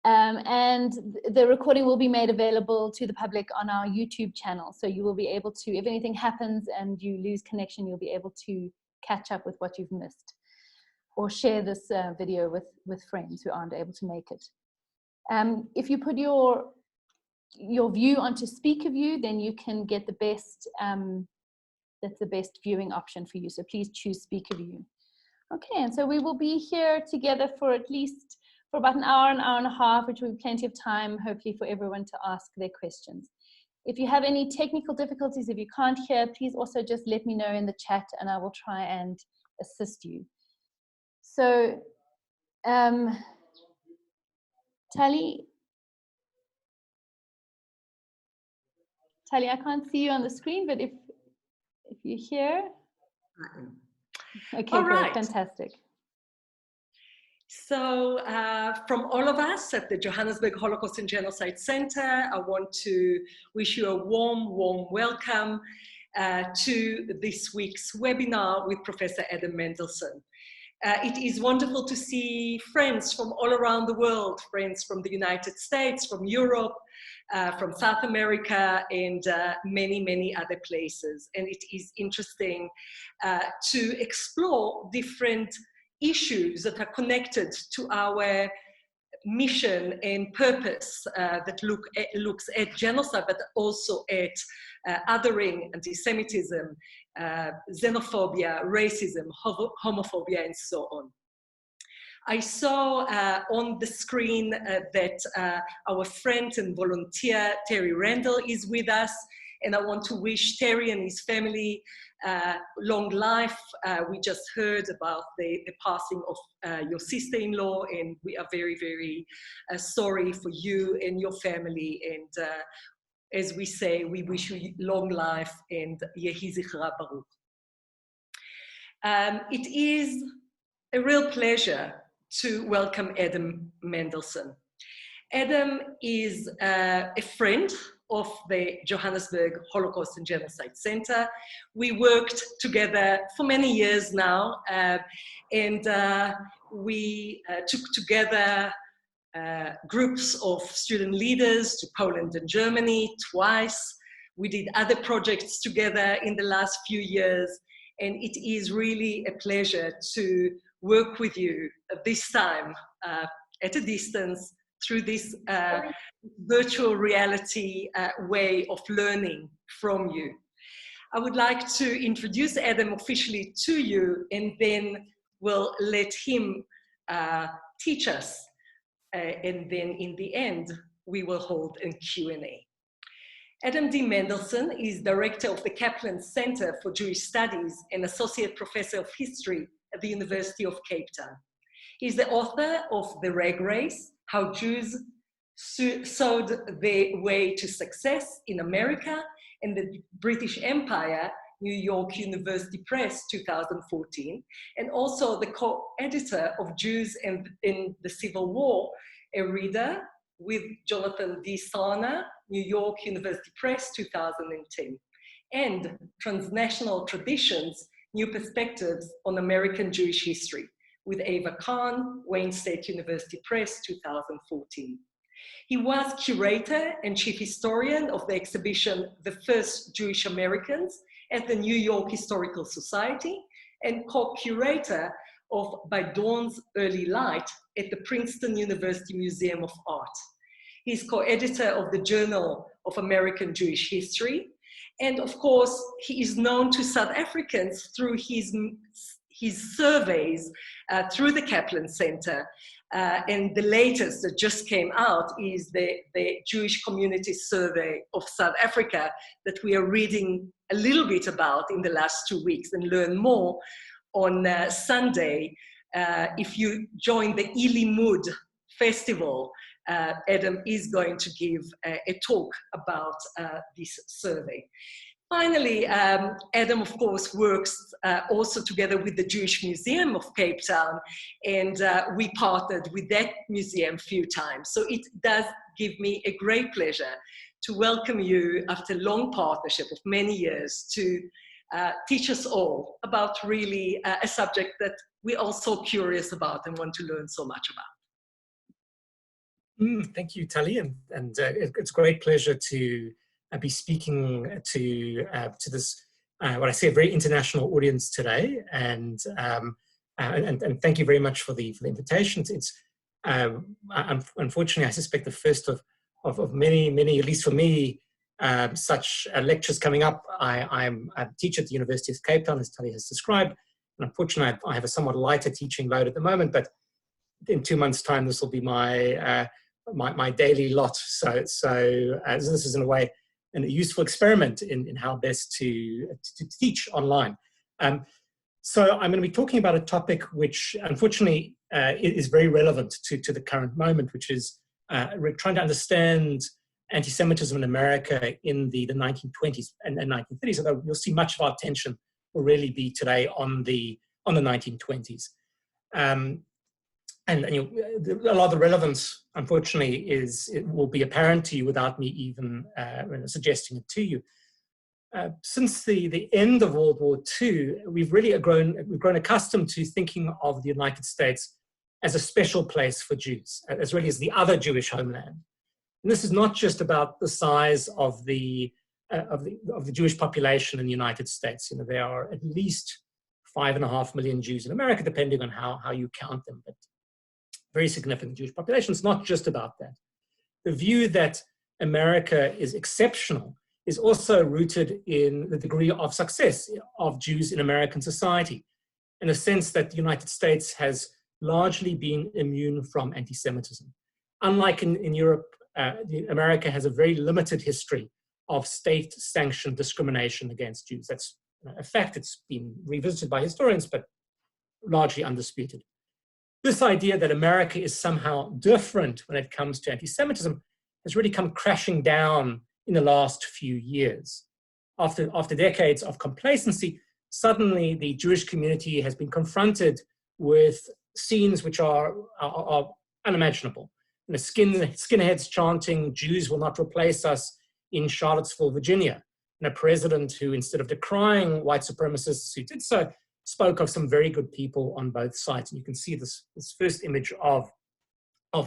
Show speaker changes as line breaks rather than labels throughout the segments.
And the recording will be made available to the public on our YouTube channel. So you will be able to, if anything happens and you lose connection, you'll be able to catch up with what you've missed, or share this video with friends who aren't able to make it. If you put your view onto speaker view, then you can get the best, that's the best viewing option for you. So please choose speaker view. Okay, and so we will be here together for at least for about an hour and a half, which will be plenty of time, hopefully, for everyone to ask their questions. If you have any technical difficulties, if you can't hear, please also just let me know in the chat and I will try and assist you. So, Tali, I can't see you on the screen, but if you hear, okay, great, fantastic.
So from all of us at the Johannesburg Holocaust and Genocide Centre, I want to wish you a warm, warm welcome to this week's webinar with Professor Adam Mendelsohn. It is wonderful to see friends from all around the world, friends from the United States, from Europe, from South America, and many, many other places. And it is interesting to explore different issues that are connected to our mission and purpose that looks at genocide, but also at othering, anti-Semitism, xenophobia, racism, homophobia, and so on. I saw on the screen that our friend and volunteer Terry Randall is with us, and I want to wish Terry and his family long life. We just heard about the passing of your sister-in-law, and we are very, very sorry for you and your family. And as we say, we wish you long life and Yehi Zichra Baruch. It is a real pleasure to welcome Adam Mendelsohn. Adam is a friend of the Johannesburg Holocaust and Genocide Centre. We worked together for many years now, and we took together groups of student leaders to Poland and Germany twice. We did other projects together in the last few years, and it is really a pleasure to work with you this time at a distance through this virtual reality way of learning from you. I would like to introduce Adam officially to you, and then we'll let him teach us. And then in the end, we will hold a Q&A. Adam D. Mendelsohn is director of the Kaplan Centre for Jewish Studies and associate professor of history at the University of Cape Town. He's the author of The Rag Race, How Jews Sowed Their Way to Success in America and the British Empire, New York University Press, 2014, and also the co-editor of Jews in the Civil War, a reader with Jonathan D. Sarna, New York University Press, 2010, and Transnational Traditions, New Perspectives on American Jewish History, with Ava Kahn, Wayne State University Press, 2014. He was curator and chief historian of the exhibition The First Jewish Americans at the New York Historical Society, and co-curator of By Dawn's Early Light at the Princeton University Museum of Art. He's co-editor of the Journal of American Jewish History. And of course, he is known to South Africans through his surveys through the Kaplan Centre. And the latest that just came out is the Jewish Community Survey of South Africa that we are reading a little bit about in the last 2 weeks and learn more on Sunday. If you join the Ilimud Festival, Adam is going to give a talk about this survey. Finally, Adam, of course, works also together with the Jewish Museum of Cape Town, and we partnered with that museum a few times. So it does give me a great pleasure to welcome you after a long partnership of many years to teach us all about really a subject that we're all so curious about and want to learn so much about.
Thank you, Tali, and it's a great pleasure to be speaking to this what I say a very international audience today, and thank you very much for the invitation. It's unfortunately, I suspect, the first of many, at least for me, such lectures coming up. I'm a teacher at the University of Cape Town, as Tali has described, and unfortunately, I have a somewhat lighter teaching load at the moment, but in 2 months' time, this will be my my daily lot. So this is in a way a useful experiment in how best to teach online. So I'm going to be talking about a topic which, unfortunately, is very relevant to the current moment, which is we're trying to understand anti-Semitism in America in the 1920s and 1930s. Although you'll see much of our attention will really be today on the 1920s. And a lot of the relevance, unfortunately, it will be apparent to you without me even suggesting it to you. Since the end of World War II, we've grown accustomed to thinking of the United States as a special place for Jews, as really as the other Jewish homeland. And this is not just about the size of the Jewish population in the United States. You know, there are at least 5.5 million Jews in America, depending on how you count them. But very significant Jewish population. It's not just about that. The view that America is exceptional is also rooted in the degree of success of Jews in American society, in the sense that the United States has largely been immune from anti-Semitism. Unlike in Europe, America has a very limited history of state-sanctioned discrimination against Jews. That's a fact. It's been revisited by historians, but largely undisputed. This idea that America is somehow different when it comes to anti-Semitism has really come crashing down in the last few years. After decades of complacency, suddenly the Jewish community has been confronted with scenes which are unimaginable. You know, skinheads chanting, "Jews will not replace us," in Charlottesville, Virginia, and a president who, instead of decrying white supremacists who did so, spoke of some very good people on both sides. And you can see this first image of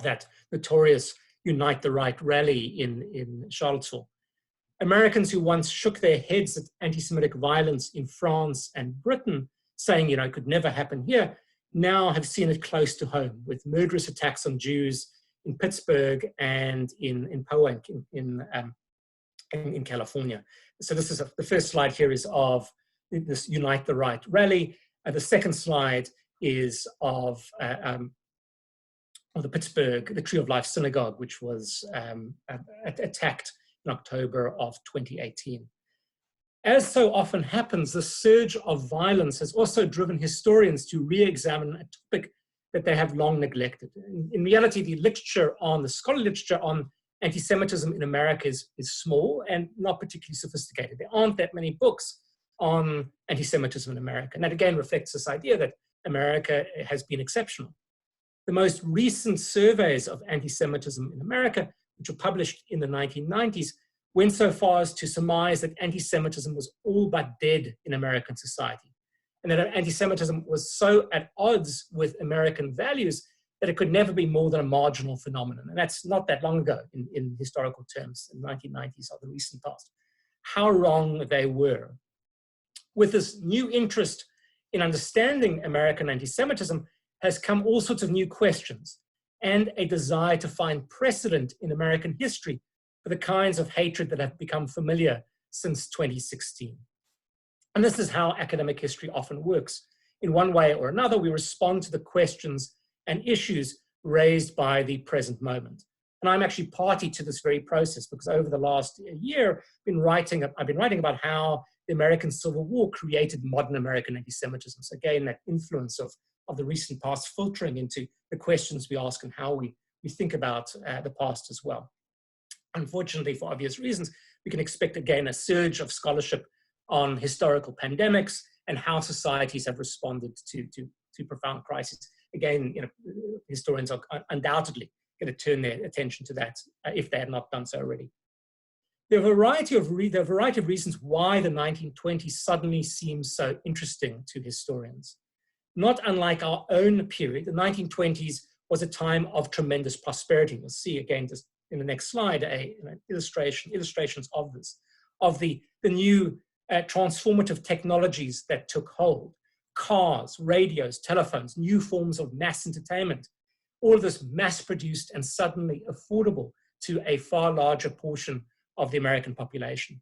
that notorious Unite the Right rally in Charlottesville. Americans who once shook their heads at anti-Semitic violence in France and Britain, saying, you know, it could never happen here, now have seen it close to home with murderous attacks on Jews in Pittsburgh and in Poway in California. So this is the first slide here is of this Unite the Right rally. The second slide is of the Pittsburgh, the Tree of Life Synagogue, which was attacked in October of 2018. As so often happens, the surge of violence has also driven historians to re-examine a topic that they have long neglected. In reality, the scholarly literature on anti-Semitism in America is small and not particularly sophisticated. There aren't that many books on anti-Semitism in America. And that again reflects this idea that America has been exceptional. The most recent surveys of anti-Semitism in America, which were published in the 1990s, went so far as to surmise that anti-Semitism was all but dead in American society, and that anti-Semitism was so at odds with American values that it could never be more than a marginal phenomenon. And that's not that long ago in historical terms. The 1990s are the recent past. How wrong they were. With this new interest in understanding American anti-Semitism has come all sorts of new questions and a desire to find precedent in American history for the kinds of hatred that have become familiar since 2016. And this is how academic history often works. In one way or another, we respond to the questions and issues raised by the present moment. And I'm actually party to this very process because over the last year, I've been writing about how the American Civil War created modern American anti-Semitism. So again, that influence of the recent past filtering into the questions we ask and how we think about the past as well. Unfortunately, for obvious reasons, we can expect again a surge of scholarship on historical pandemics and how societies have responded to profound crises. Again, you know, historians are undoubtedly going to turn their attention to that if they have not done so already. There are a variety of reasons why the 1920s suddenly seems so interesting to historians. Not unlike our own period, the 1920s was a time of tremendous prosperity. We'll see again just in the next slide illustrations of this, of the new transformative technologies that took hold. Cars, radios, telephones, new forms of mass entertainment, all of this mass-produced and suddenly affordable to a far larger portion of the American population.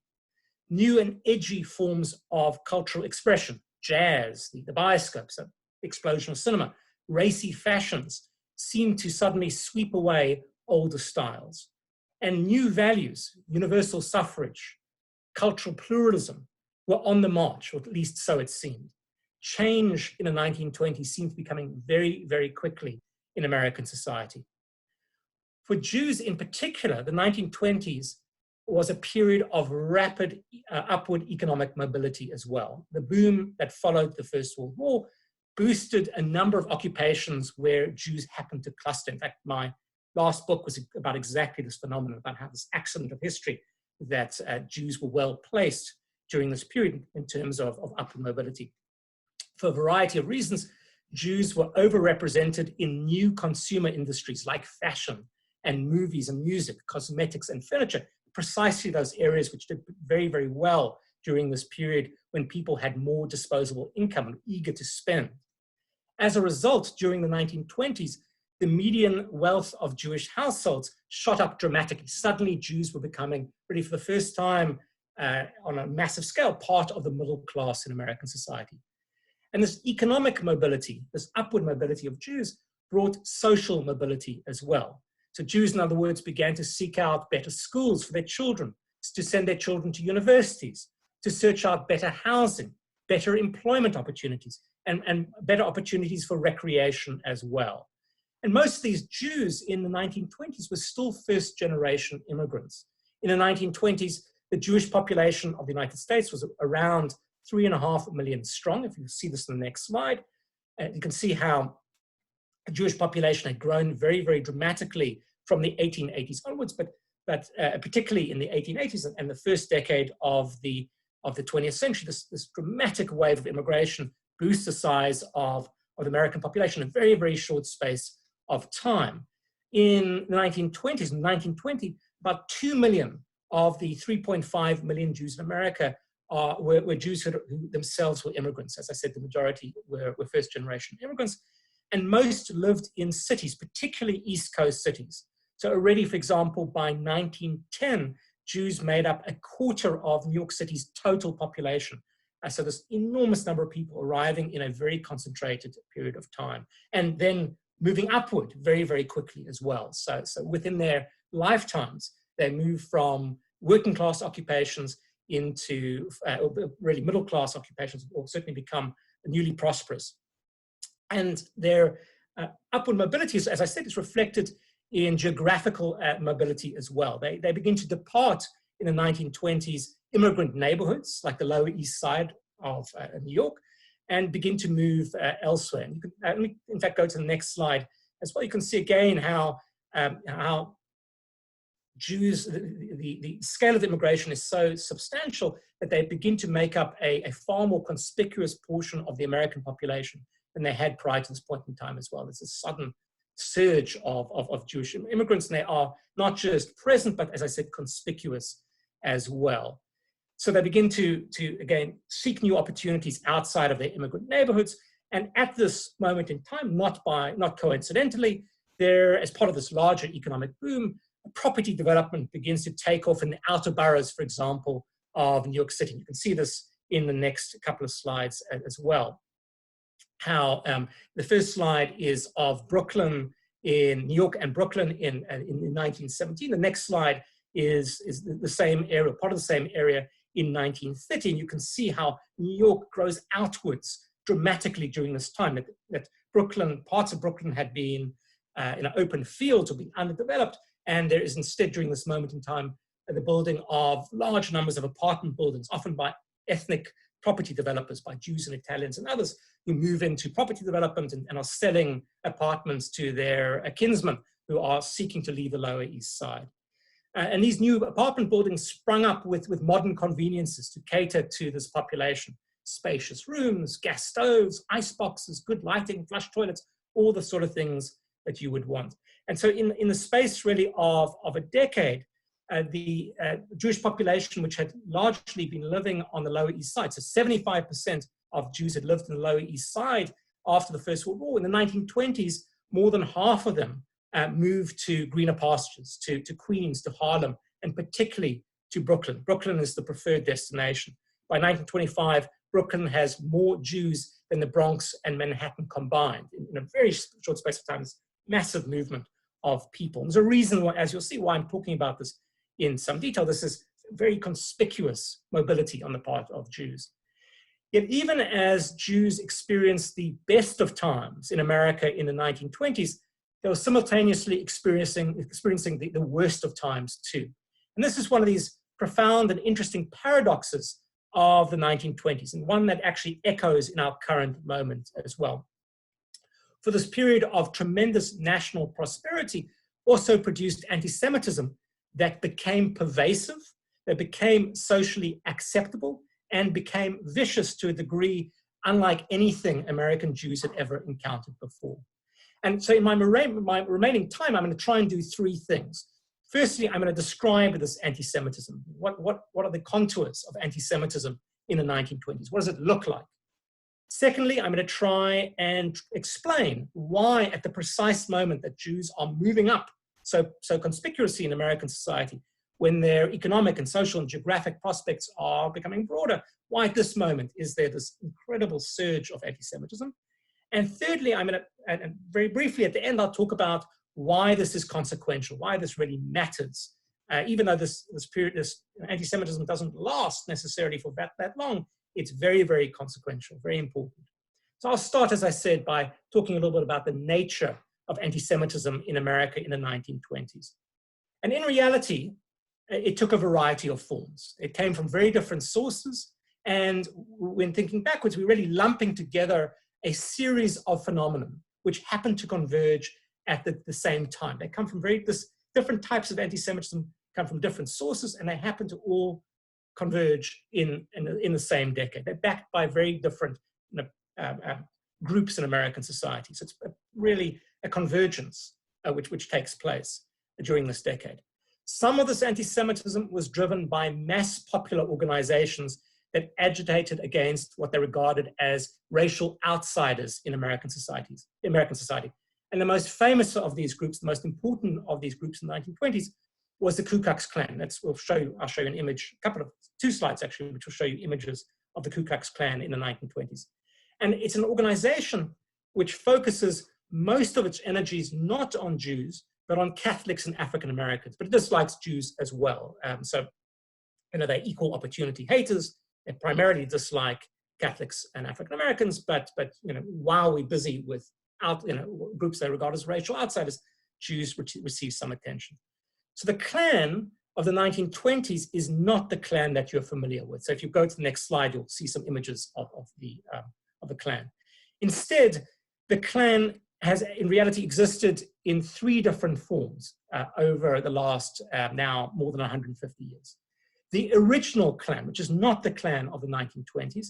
New and edgy forms of cultural expression, jazz, the bioscopes, the explosion of cinema, racy fashions seemed to suddenly sweep away older styles. And new values, universal suffrage, cultural pluralism, were on the march, or at least so it seemed. Change in the 1920s seemed to be coming very, very quickly in American society. For Jews in particular, the 1920s was a period of rapid upward economic mobility as well. The boom that followed the First World War boosted a number of occupations where Jews happened to cluster. In fact, my last book was about exactly this phenomenon, about how this accident of history that Jews were well placed during this period in terms of upward mobility. For a variety of reasons, Jews were overrepresented in new consumer industries like fashion and movies and music, cosmetics and furniture, precisely those areas which did very, very well during this period when people had more disposable income and eager to spend. As a result, during the 1920s, the median wealth of Jewish households shot up dramatically. Suddenly, Jews were becoming, really for the first time on a massive scale, part of the middle class in American society. And this economic mobility, this upward mobility of Jews, brought social mobility as well. So Jews, in other words, began to seek out better schools for their children, to send their children to universities, to search out better housing, better employment opportunities, and better opportunities for recreation as well. And most of these Jews in the 1920s were still first-generation immigrants. In the 1920s, the Jewish population of the United States was around 3.5 million strong. If you see this in the next slide, you can see how the Jewish population had grown very, very dramatically from the 1880s onwards, but particularly in the 1880s and the first decade of the 20th century, this dramatic wave of immigration boosts the size of the American population in a very, very short space of time. In the 1920s, in 1920, about 2 million of the 3.5 million Jews in America were Jews who themselves were immigrants. As I said, the majority were first-generation immigrants, and most lived in cities, particularly East Coast cities. So already, for example, by 1910, Jews made up 1/4 of New York City's total population. So this enormous number of people arriving in a very concentrated period of time, and then moving upward very, very quickly as well. So within their lifetimes, they move from working class occupations into really middle class occupations, or certainly become newly prosperous. And their upward mobility, as I said, is reflected in geographical mobility as well. They begin to depart in the 1920s immigrant neighborhoods like the Lower East Side of New York, and begin to move elsewhere. And you can, let me, in fact, go to the next slide as well. You can see again how Jews, the scale of immigration is so substantial that they begin to make up a far more conspicuous portion of the American population than they had prior to this point in time as well. There's a sudden surge of Jewish immigrants, and they are not just present, but as I said, conspicuous as well. So they begin to again, seek new opportunities outside of their immigrant neighborhoods. And at this moment in time, not coincidentally, there, as part of this larger economic boom, property development begins to take off in the outer boroughs, for example, of New York City. You can see this in the next couple of slides as well. How the first slide is of Brooklyn in New York and Brooklyn in 1917. The next slide is the same area, part of the same area in 1930. And you can see how New York grows outwards dramatically during this time. That Brooklyn, parts of Brooklyn had been in open fields or been underdeveloped. And there is instead, during this moment in time, the building of large numbers of apartment buildings, often by ethnic property developers, by Jews and Italians and others, who move into property development and are selling apartments to their kinsmen who are seeking to leave the Lower East Side. And these new apartment buildings sprung up with modern conveniences to cater to this population. Spacious rooms, gas stoves, ice boxes, good lighting, flush toilets, all the sort of things that you would want. And so in the space really of a decade, the Jewish population, which had largely been living on the Lower East Side, so 75% of Jews had lived in the Lower East Side after the First World War. In the 1920s, more than half of them moved to greener pastures, to Queens, to Harlem, and particularly to Brooklyn. Brooklyn is the preferred destination. By 1925, Brooklyn has more Jews than the Bronx and Manhattan combined. In a very short space of time, this massive movement of people. And there's a reason why, as you'll see, why I'm talking about this in some detail. This is very conspicuous mobility on the part of Jews. Yet even as Jews experienced the best of times in America in the 1920s, they were simultaneously experiencing the worst of times too. And this is one of these profound and interesting paradoxes of the 1920s, and one that actually echoes in our current moment as well. For this period of tremendous national prosperity also produced anti-Semitism that became pervasive, that became socially acceptable, and became vicious to a degree unlike anything American Jews had ever encountered before. And so in my remaining time, I'm going to try and do three things. Firstly, I'm going to describe this anti-Semitism. What are the contours of anti-Semitism in the 1920s? What does it look like? Secondly, I'm going to try and explain why at the precise moment that Jews are moving up so conspicuously in American society, when their economic and social and geographic prospects are becoming broader, why at this moment is there this incredible surge of anti-Semitism? And thirdly, I'm going to, and very briefly at the end, I'll talk about why this is consequential, why this really matters. Even though this anti-Semitism doesn't last necessarily for that long, it's very, very consequential, very important. So I'll start, as I said, by talking a little bit about the nature of anti-Semitism in America in the 1920s. And in reality, it took a variety of forms. It came from very different sources. And when thinking backwards, we're really lumping together a series of phenomena which happen to converge at the same time. They come from different types of anti-Semitism, come from different sources, and they happen to all converge in the same decade. They're backed by very different groups in American society. So it's really a convergence which takes place during this decade. Some of this anti-Semitism was driven by mass popular organizations that agitated against what they regarded as racial outsiders in American society. And the most famous of these groups, the most important of these groups in the 1920s, was the Ku Klux Klan. I'll show you an image, two slides actually, which will show you images of the Ku Klux Klan in the 1920s. And it's an organization which focuses most of its energies not on Jews, but on Catholics and African Americans. But it dislikes Jews as well. So they're equal opportunity haters. They primarily dislike Catholics and African Americans. But while we're busy with groups they regard as racial outsiders, Jews receive some attention. So the Klan of the 1920s is not the Klan that you're familiar with. So if you go to the next slide, you'll see some images of the Klan. Instead, the Klan has in reality existed in three different forms over the last now more than 150 years. The original Klan, which is not the Klan of the 1920s,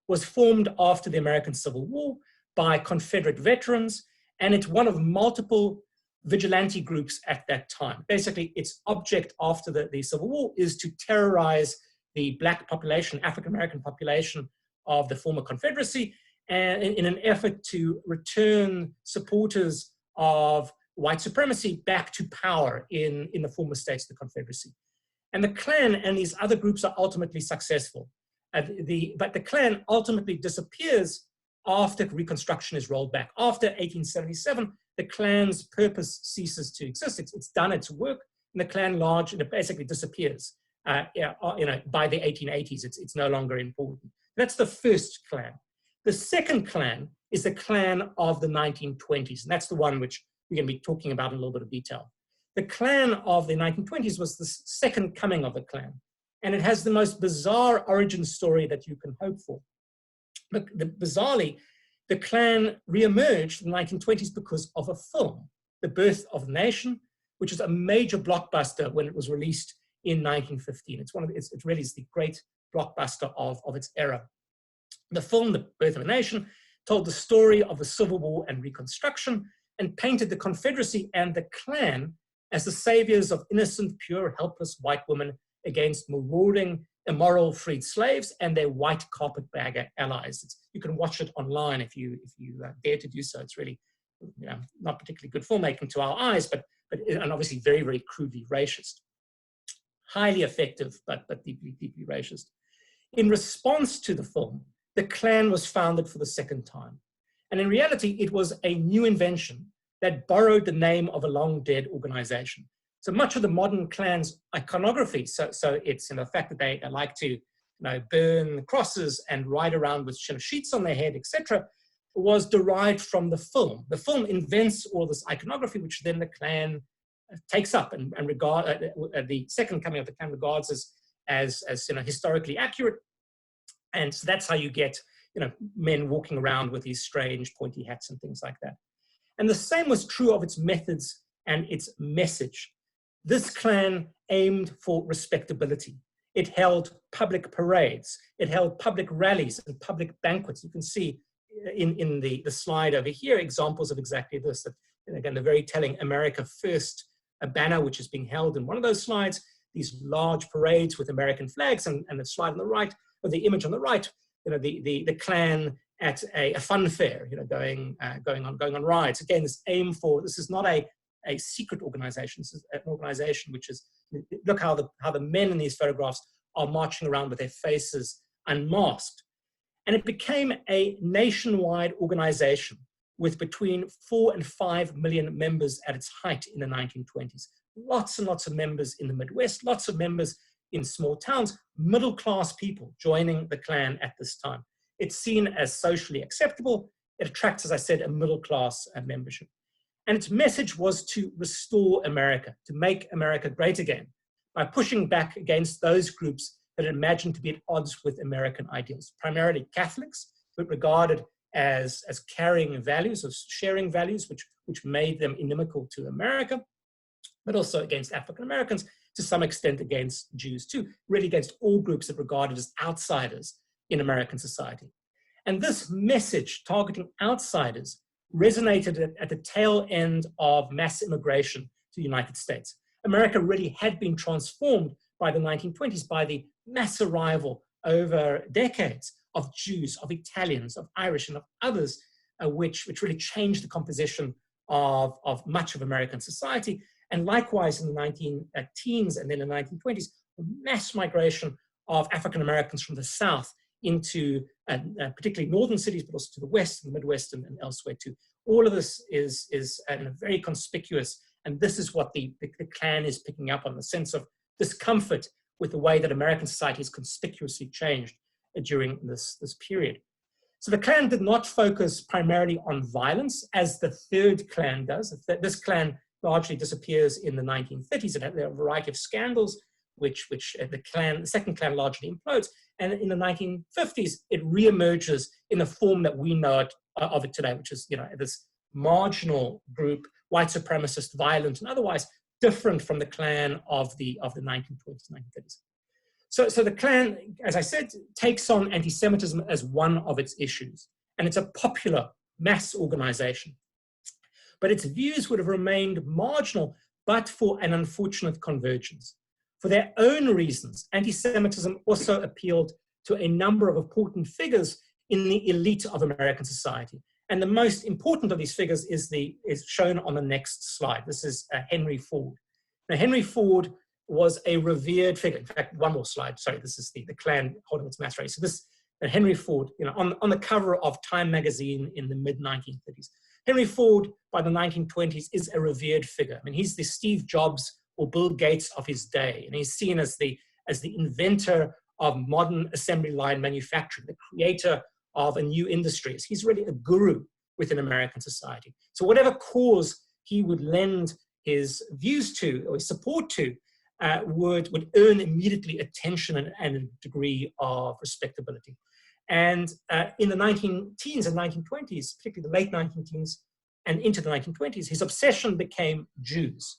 was formed after the American Civil War by Confederate veterans, and it's one of multiple vigilante groups at that time. Basically, its object after the Civil War is to terrorize the Black population, African-American population of the former Confederacy, and in an effort to return supporters of white supremacy back to power in the former states of the Confederacy. And the Klan and these other groups are ultimately successful. But the Klan ultimately disappears after Reconstruction is rolled back. After 1877, the Klan's purpose ceases to exist. It's done its work, and the Klan it basically disappears. By the 1880s, it's no longer important. That's the first Klan. The second Klan is the Klan of the 1920s, and that's the one which we're going to be talking about in a little bit of detail. The Klan of the 1920s was the second coming of the Klan, and it has the most bizarre origin story that you can hope for. But bizarrely, the Klan reemerged in the 1920s because of a film, The Birth of the Nation, which is a major blockbuster when it was released in 1915. It really is the great blockbuster of its era. The film, The Birth of a Nation, told the story of the Civil War and Reconstruction, and painted the Confederacy and the Klan as the saviors of innocent, pure, helpless white women against marauding, immoral freed slaves and their white carpetbagger allies. You can watch it online if you dare to do so. It's really, not particularly good filmmaking to our eyes, but and obviously very, very crudely racist. Highly effective, but deeply, deeply racist. In response to the film, the Klan was founded for the second time. And in reality, it was a new invention that borrowed the name of a long-dead organization. So much of the modern Klan's iconography, so it's the fact that they like to burn crosses and ride around with sheets on their head, etc., was derived from the film. The film invents all this iconography, which then the Klan takes up and regard the second coming of the Klan regards as historically accurate. And so that's how you get men walking around with these strange pointy hats and things like that. And the same was true of its methods and its message. This Klan aimed for respectability. It held public parades. It held public rallies and public banquets. You can see in the slide over here examples of exactly this. That, again, the very telling America First, a banner which is being held in one of those slides, these large parades with American flags, and the slide on the right, or the image on the right, the Klan at a fun fair, going on rides. Again, this is not a secret organization. This is an organization which is, look how the men in these photographs are marching around with their faces unmasked. And it became a nationwide organization with between 4 and 5 million members at its height in the 1920s. Lots and lots of members in the Midwest, lots of members in small towns, middle-class people joining the Klan at this time. It's seen as socially acceptable. It attracts, as I said, a middle-class membership. And its message was to restore America, to make America great again, by pushing back against those groups that are imagined to be at odds with American ideals, primarily Catholics, but regarded as carrying values, or sharing values, which made them inimical to America, but also against African Americans, to some extent against Jews too, really against all groups that are regarded as outsiders in American society. And this message targeting outsiders resonated at the tail end of mass immigration to the United States. America really had been transformed by the 1920s, by the mass arrival over decades of Jews, of Italians, of Irish, and of others, which really changed the composition of much of American society. And likewise in the 19-teens and then in the 1920s, mass migration of African Americans from the South into particularly northern cities, but also to the West and the Midwest and elsewhere too. All of this is very conspicuous, and this is what the Klan is picking up on, the sense of discomfort with the way that American society has conspicuously changed during this period. So the Klan did not focus primarily on violence, as the third Klan does. This Klan largely disappears in the 1930s. There are a variety of scandals, which the second Klan largely implodes. And in the 1950s, it reemerges in the form that we know of it today, which is this marginal group, white supremacist, violent, and otherwise different from the Klan of the 1920s, 1930s. So the Klan, as I said, takes on anti-Semitism as one of its issues, and it's a popular mass organization. But its views would have remained marginal, but for an unfortunate convergence. For their own reasons, anti-Semitism also appealed to a number of important figures in the elite of American society. And the most important of these figures is shown on the next slide. This is Henry Ford. Now, Henry Ford was a revered figure. In fact, one more slide. Sorry, this is the Klan holding its mass rally. So this Henry Ford, on the cover of Time magazine in the mid-1930s. Henry Ford, by the 1920s, is a revered figure. I mean, he's the Steve Jobs or Bill Gates of his day, and he's seen as the inventor of modern assembly line manufacturing, the creator of a new industry. He's really a guru within American society. So whatever cause he would lend his views to or his support to would earn immediately attention and a degree of respectability. And in the 19-teens and 1920s, particularly the late 19-teens and into the 1920s, his obsession became Jews.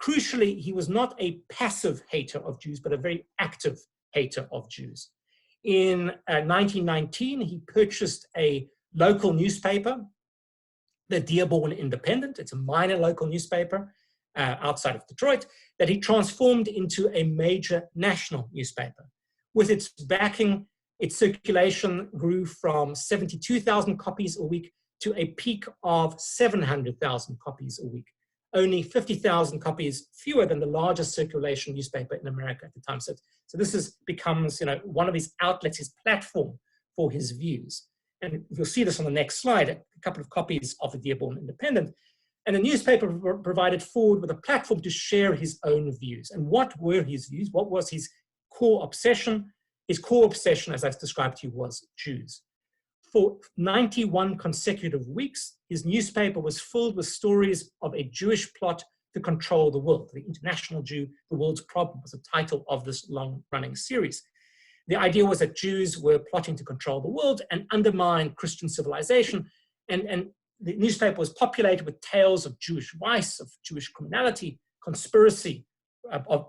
Crucially, he was not a passive hater of Jews, but a very active hater of Jews. In 1919, he purchased a local newspaper the Dearborn Independent. It's a minor local newspaper outside of Detroit that he transformed into a major national newspaper. With its backing, its circulation grew from 72,000 copies a week to a peak of 700,000 copies a week. Only 50,000 copies fewer than the largest circulation newspaper in America at the time. So this becomes, one of his outlets, his platform for his views. And you'll see this on the next slide, a couple of copies of the Dearborn Independent. And the newspaper provided Ford with a platform to share his own views. And what were his views? What was his core obsession? His core obsession, as I've described to you, was Jews. For 91 consecutive weeks, his newspaper was filled with stories of a Jewish plot to control the world. The International Jew, the World's Problem was the title of this long-running series. The idea was that Jews were plotting to control the world and undermine Christian civilization. And the newspaper was populated with tales of Jewish vice, of Jewish criminality, conspiracy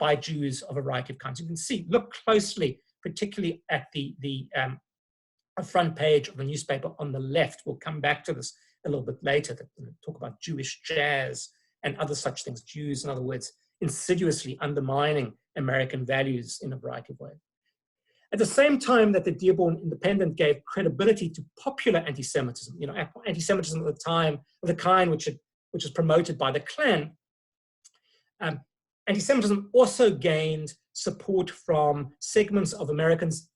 by Jews of a variety of kinds. You can see, look closely, particularly at the front page of the newspaper on the left. We'll come back to this a little bit later, to talk about Jewish jazz and other such things. Jews, in other words, insidiously undermining American values in a variety of ways. At the same time that the Dearborn Independent gave credibility to popular anti-Semitism, anti-Semitism at the time of the kind which was promoted by the Klan, anti-Semitism also gained support from segments of America's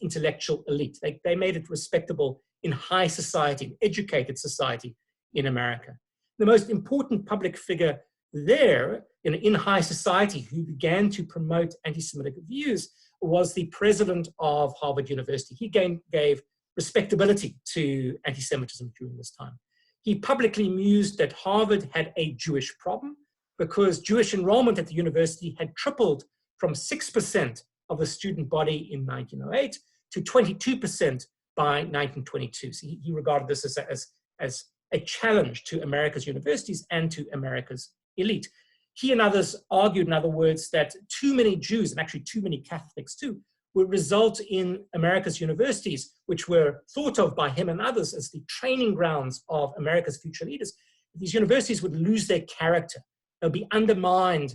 intellectual elite. They made it respectable in high society, educated society in America. The most important public figure there in high society who began to promote anti-Semitic views was the president of Harvard University. He gave respectability to anti-Semitism during this time. He publicly mused that Harvard had a Jewish problem because Jewish enrollment at the university had tripled from 6% of the student body in 1908 to 22% by 1922. So he regarded this as a challenge to America's universities and to America's elite. He and others argued, in other words, that too many Jews, and actually too many Catholics too, would result in America's universities, which were thought of by him and others as the training grounds of America's future leaders. These universities would lose their character. They'll be undermined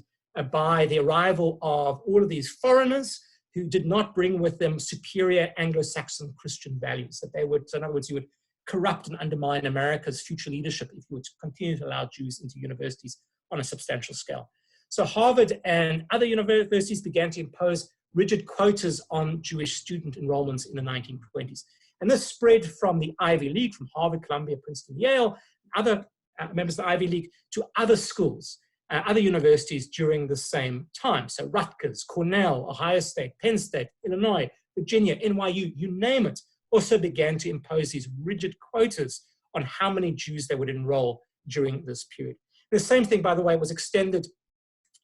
by the arrival of all of these foreigners who did not bring with them superior Anglo-Saxon Christian values, that they would, so in other words, you would corrupt and undermine America's future leadership if you would continue to allow Jews into universities on a substantial scale. So Harvard and other universities began to impose rigid quotas on Jewish student enrollments in the 1920s. And this spread from the Ivy League, from Harvard, Columbia, Princeton, Yale, other members of the Ivy League, to other schools, other universities during the same time. So Rutgers, Cornell, Ohio State, Penn State, Illinois, Virginia, NYU, you name it, also began to impose these rigid quotas on how many Jews they would enroll during this period. The same thing, by the way, was extended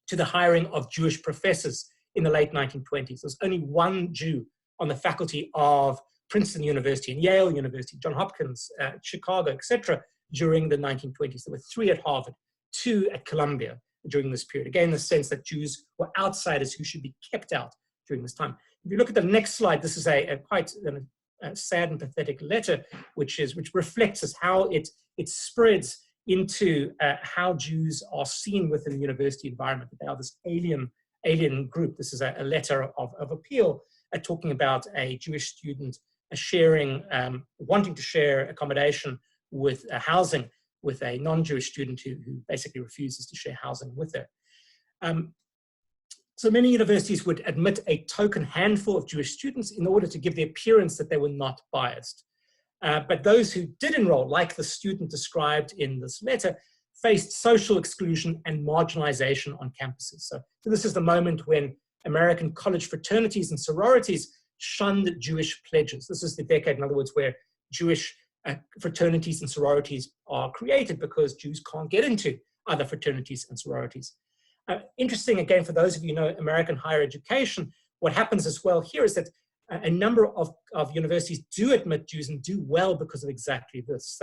to the hiring of Jewish professors in the late 1920s. There's only one Jew on the faculty of Princeton University and Yale University, Johns Hopkins, Chicago, etc. during the 1920s. There were 3 at Harvard, 2 at Columbia during this period. Again, the sense that Jews were outsiders who should be kept out during this time. If you look at the next slide, this is a quite sad and pathetic letter, which reflects how it spreads into how Jews are seen within the university environment, that they are this alien group. This is a letter of appeal talking about a Jewish student wanting to share accommodation with housing with a non-Jewish student who basically refuses to share housing with her. So many universities would admit a token handful of Jewish students in order to give the appearance that they were not biased. But those who did enroll, like the student described in this letter, faced social exclusion and marginalization on campuses. So this is the moment when American college fraternities and sororities shunned Jewish pledges. This is the decade, in other words, where Jewish fraternities and sororities are created because Jews can't get into other fraternities and sororities. Interesting, again, for those of you who know American higher education, what happens as well here is that a number of universities do admit Jews and do well because of exactly this.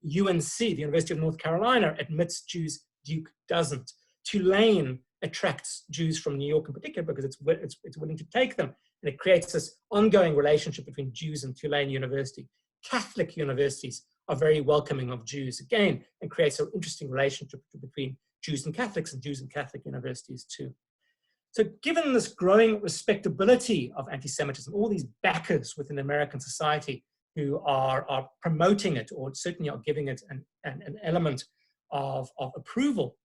UNC, the University of North Carolina, admits Jews, Duke doesn't. Tulane attracts Jews from New York in particular because it's willing to take them. And it creates this ongoing relationship between Jews and Tulane University. Catholic universities are very welcoming of Jews again, and creates an interesting relationship between Jews and Catholics and Jews and Catholic universities too. So given this growing respectability of anti-Semitism, all these backers within American society who are promoting it, or certainly are giving it an element of approval,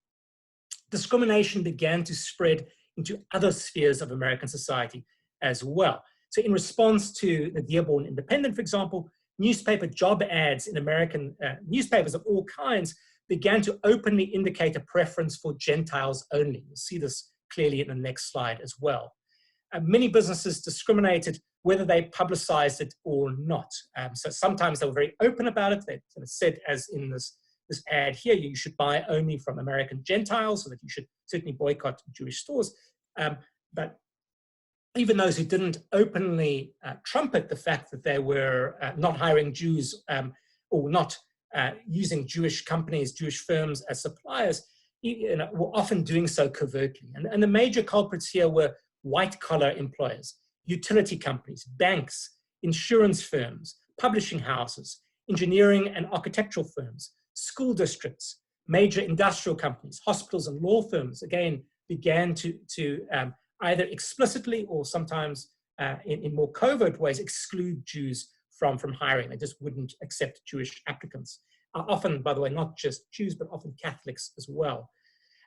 discrimination began to spread into other spheres of American society as well. So in response to the Dearborn Independent, for example, newspaper job ads in American newspapers of all kinds began to openly indicate a preference for Gentiles only. You'll see this clearly in the next slide as well. Many businesses discriminated whether they publicized it or not. So sometimes they were very open about it. They sort of said, as in this ad here, you should buy only from American Gentiles, so that you should certainly boycott Jewish stores. But even those who didn't openly trumpet the fact that they were not hiring Jews or not using Jewish companies, Jewish firms as suppliers, were often doing so covertly. And the major culprits here were white-collar employers, utility companies, banks, insurance firms, publishing houses, engineering and architectural firms, school districts, major industrial companies, hospitals and law firms, again, began to either explicitly or sometimes in more covert ways exclude Jews from hiring. They just wouldn't accept Jewish applicants. Often, by the way, not just Jews, but often Catholics as well.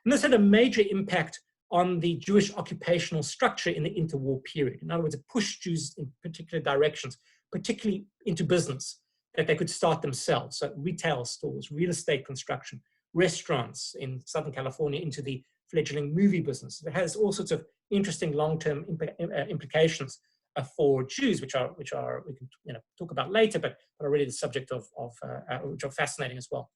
And this had a major impact on the Jewish occupational structure in the interwar period. In other words, it pushed Jews in particular directions, particularly into business that they could start themselves. So retail stores, real estate construction, restaurants in Southern California, into the fledgling movie business. It has all sorts of interesting long-term implications for Jews, which we can talk about later, but are really the subject of which are fascinating as well.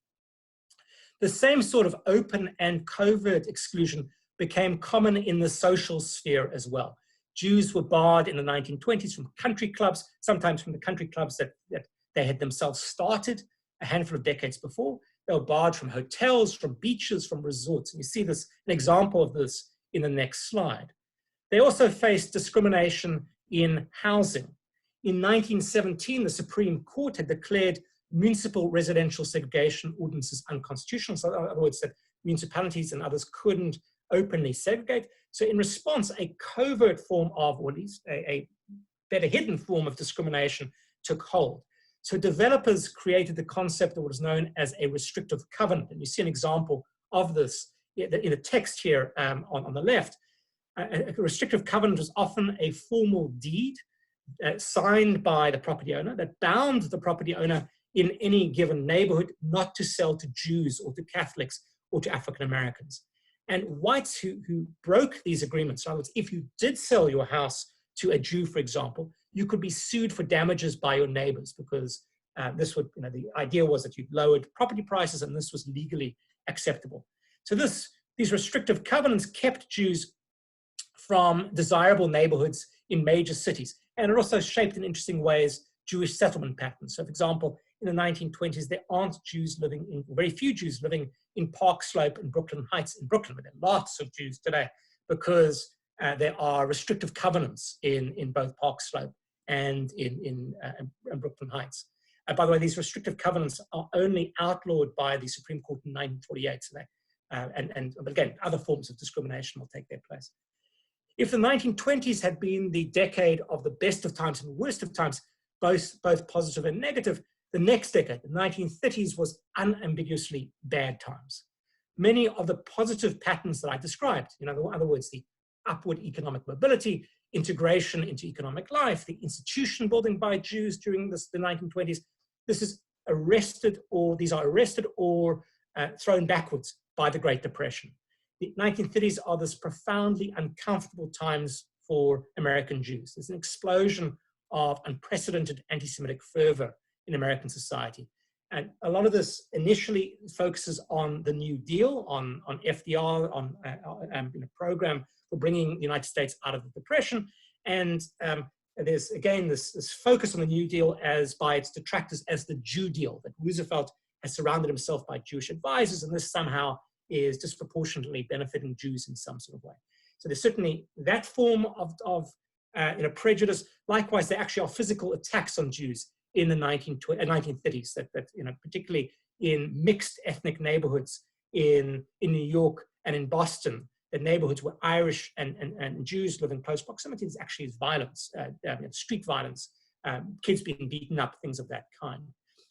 The same sort of open and covert exclusion became common in the social sphere as well. Jews were barred in the 1920s from country clubs, sometimes from the country clubs that they had themselves started a handful of decades before. They were barred from hotels, from beaches, from resorts. And you see this, an example of this in the next slide. They also faced discrimination in housing. In 1917, the Supreme Court had declared municipal residential segregation ordinances unconstitutional. So in other words, that municipalities and others couldn't openly segregate. So in response, a covert form of, or at least a better hidden form of discrimination took hold. So developers created the concept of what is known as a restrictive covenant. And you see an example of this in the text here on the left. A restrictive covenant was often a formal deed signed by the property owner that bound the property owner in any given neighborhood not to sell to Jews or to Catholics or to African Americans. And whites who broke these agreements, in other words, if you did sell your house to a Jew, for example, you could be sued for damages by your neighbors, because this would, the idea was that you'd lowered property prices and this was legally acceptable. So these restrictive covenants kept Jews from desirable neighborhoods in major cities. And it also shaped in interesting ways Jewish settlement patterns. So for example, in the 1920s, there aren't Jews living in, very few Jews living in Park Slope and Brooklyn Heights in Brooklyn, but there are lots of Jews today because there are restrictive covenants in both Park Slope and in Brooklyn Heights. By the way, these restrictive covenants are only outlawed by the Supreme Court in 1948. So but again, other forms of discrimination will take their place. If the 1920s had been the decade of the best of times and worst of times, both positive and negative, the next decade, the 1930s, was unambiguously bad times. Many of the positive patterns that I described, in other words, the upward economic mobility, integration into economic life, the institution building by Jews during the 1920s, these are arrested or thrown backwards by the Great Depression. The 1930s are this profoundly uncomfortable times for American Jews. There's an explosion of unprecedented anti-Semitic fervor in American society. And a lot of this initially focuses on the New Deal, on FDR, on a program for bringing the United States out of the Depression. And there's, again, this focus on the New Deal as by its detractors as the Jew Deal, that Roosevelt has surrounded himself by Jewish advisors, and this somehow is disproportionately benefiting Jews in some sort of way. So there's certainly that form of prejudice. Likewise, there actually are physical attacks on Jews in the 1930s, that particularly in mixed ethnic neighborhoods in New York and in Boston, the neighborhoods where Irish and Jews live in close proximity, there's actually violence, street violence, kids being beaten up, things of that kind.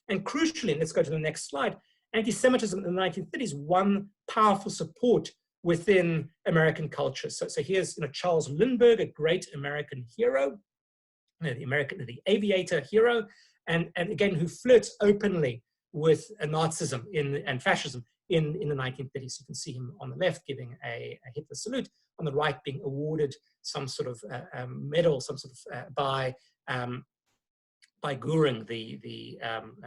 And crucially, and let's go to the next slide, anti-Semitism in the 1930s won powerful support within American culture. So here's Charles Lindbergh, a great American hero, the aviator hero, and again, who flirts openly with Nazism and fascism in the 1930s. You can see him on the left giving a Hitler salute, on the right being awarded some sort of medal, by Göring,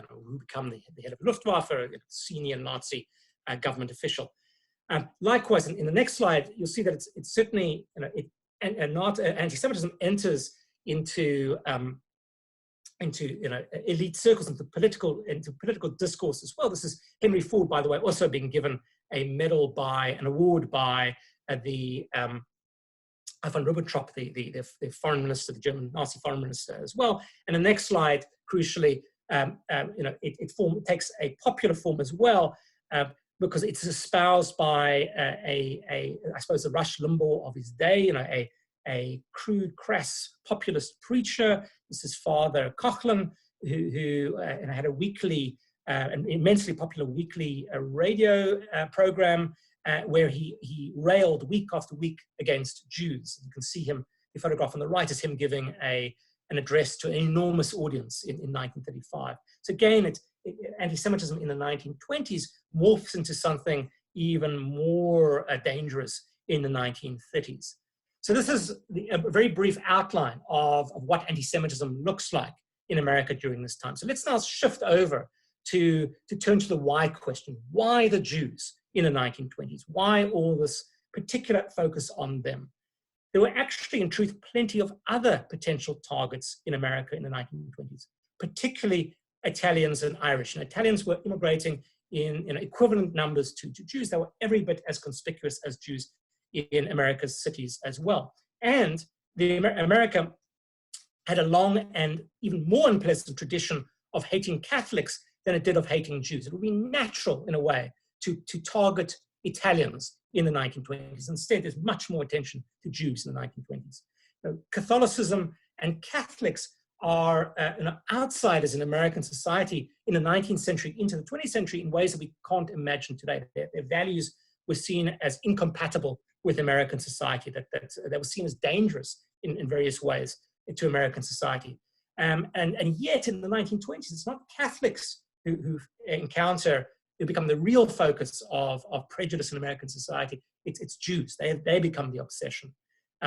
who became the head of Luftwaffe, a senior Nazi government official. Likewise, in the next slide, you'll see that it's certainly, anti-Semitism enters into elite circles, into political discourse as well. This is Henry Ford, by the way, also being given a medal an award by von Ribbentrop, the foreign minister, the German Nazi foreign minister as well. And the next slide, crucially, it takes a popular form as well, because it's espoused by I suppose, the Rush Limbaugh of his day, a crude, crass, populist preacher. This is Father Kaplan, who had a weekly, an immensely popular weekly radio program where he railed week after week against Jews. You can see him, the photograph on the right is him giving an address to an enormous audience in 1935. So again, anti-Semitism in the 1920s morphs into something even more dangerous in the 1930s. So this is a very brief outline of what anti-Semitism looks like in America during this time. So let's now shift over to turn to the why question. Why the Jews in the 1920s? Why all this particular focus on them? There were actually, in truth, plenty of other potential targets in America in the 1920s, particularly Italians and Irish. And Italians were immigrating in equivalent numbers to Jews. They were every bit as conspicuous as Jews in America's cities as well. And America had a long and even more unpleasant tradition of hating Catholics than it did of hating Jews. It would be natural, in a way, to target Italians in the 1920s. Instead, there's much more attention to Jews in the 1920s. Catholicism and Catholics are outsiders in American society in the 19th century into the 20th century in ways that we can't imagine today. Their values were seen as incompatible with American society, that were seen as dangerous in various ways to American society. And yet in the 1920s, it's not Catholics who become the real focus of prejudice in American society. It's Jews. They become the obsession,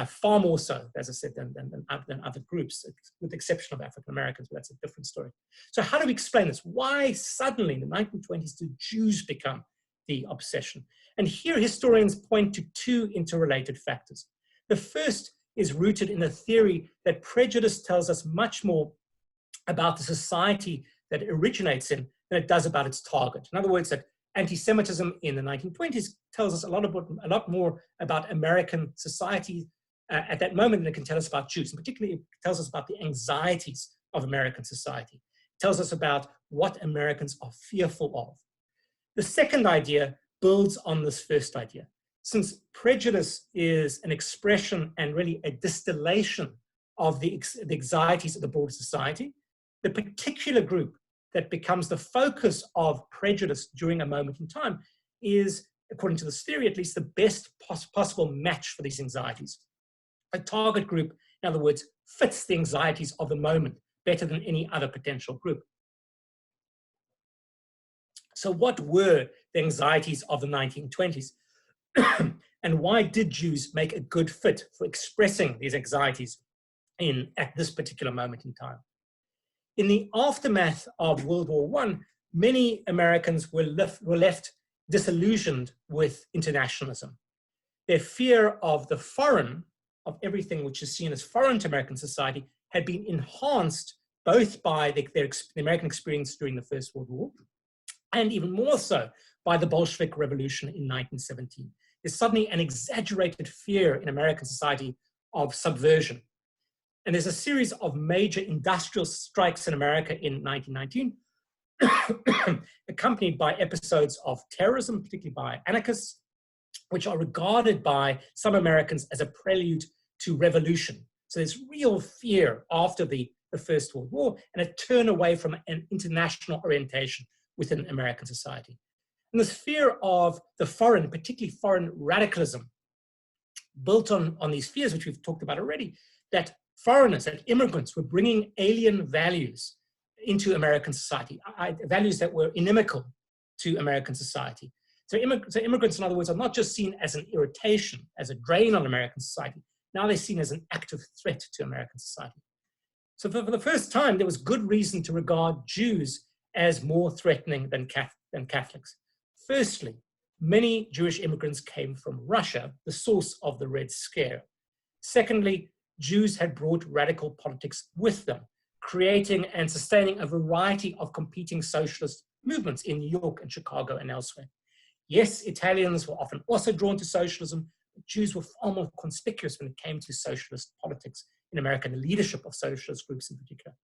far more so, as I said, than other groups, with the exception of African Americans, but that's a different story. So how do we explain this? Why suddenly in the 1920s do Jews become the obsession? And here historians point to two interrelated factors. The first is rooted in the theory that prejudice tells us much more about the society that it originates in than it does about its target. In other words, that anti-Semitism in the 1920s tells us a lot more about American society at that moment than it can tell us about Jews. And particularly, it tells us about the anxieties of American society. It tells us about what Americans are fearful of. The second idea builds on this first idea. Since prejudice is an expression and really a distillation of the anxieties of the broader society, the particular group that becomes the focus of prejudice during a moment in time is, according to this theory at least, the best possible match for these anxieties. A target group, in other words, fits the anxieties of the moment better than any other potential group. So what were the anxieties of the 1920s? And why did Jews make a good fit for expressing these anxieties at this particular moment in time? In the aftermath of World War I, many Americans were left disillusioned with internationalism. Their fear of the foreign, of everything which is seen as foreign to American society, had been enhanced both by the American experience during the First World War, and even more so by the Bolshevik Revolution in 1917. There's suddenly an exaggerated fear in American society of subversion. And there's a series of major industrial strikes in America in 1919, accompanied by episodes of terrorism, particularly by anarchists, which are regarded by some Americans as a prelude to revolution. So there's real fear after the First World War and a turn away from an international orientation within American society. And this fear of the foreign, particularly foreign radicalism, built on these fears, which we've talked about already, that foreigners, that immigrants were bringing alien values into American society, values that were inimical to American society. So immigrants, in other words, are not just seen as an irritation, as a drain on American society. Now they're seen as an active threat to American society. So for the first time, there was good reason to regard Jews as more threatening than Catholics. Firstly, many Jewish immigrants came from Russia, the source of the Red Scare. Secondly, Jews had brought radical politics with them, creating and sustaining a variety of competing socialist movements in New York and Chicago and elsewhere. Yes, Italians were often also drawn to socialism, but Jews were far more conspicuous when it came to socialist politics in America, and the leadership of socialist groups in particular.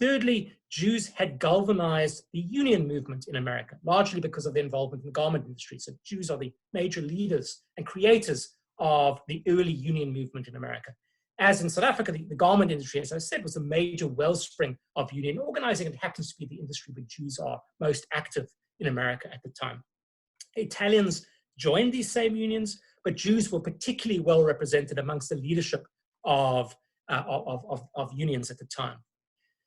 Thirdly, Jews had galvanized the union movement in America, largely because of their involvement in the garment industry. So Jews are the major leaders and creators of the early union movement in America. As in South Africa, the garment industry, as I said, was a major wellspring of union organizing. It happens to be the industry where Jews are most active in America at the time. Italians joined these same unions, but Jews were particularly well represented amongst the leadership of unions at the time.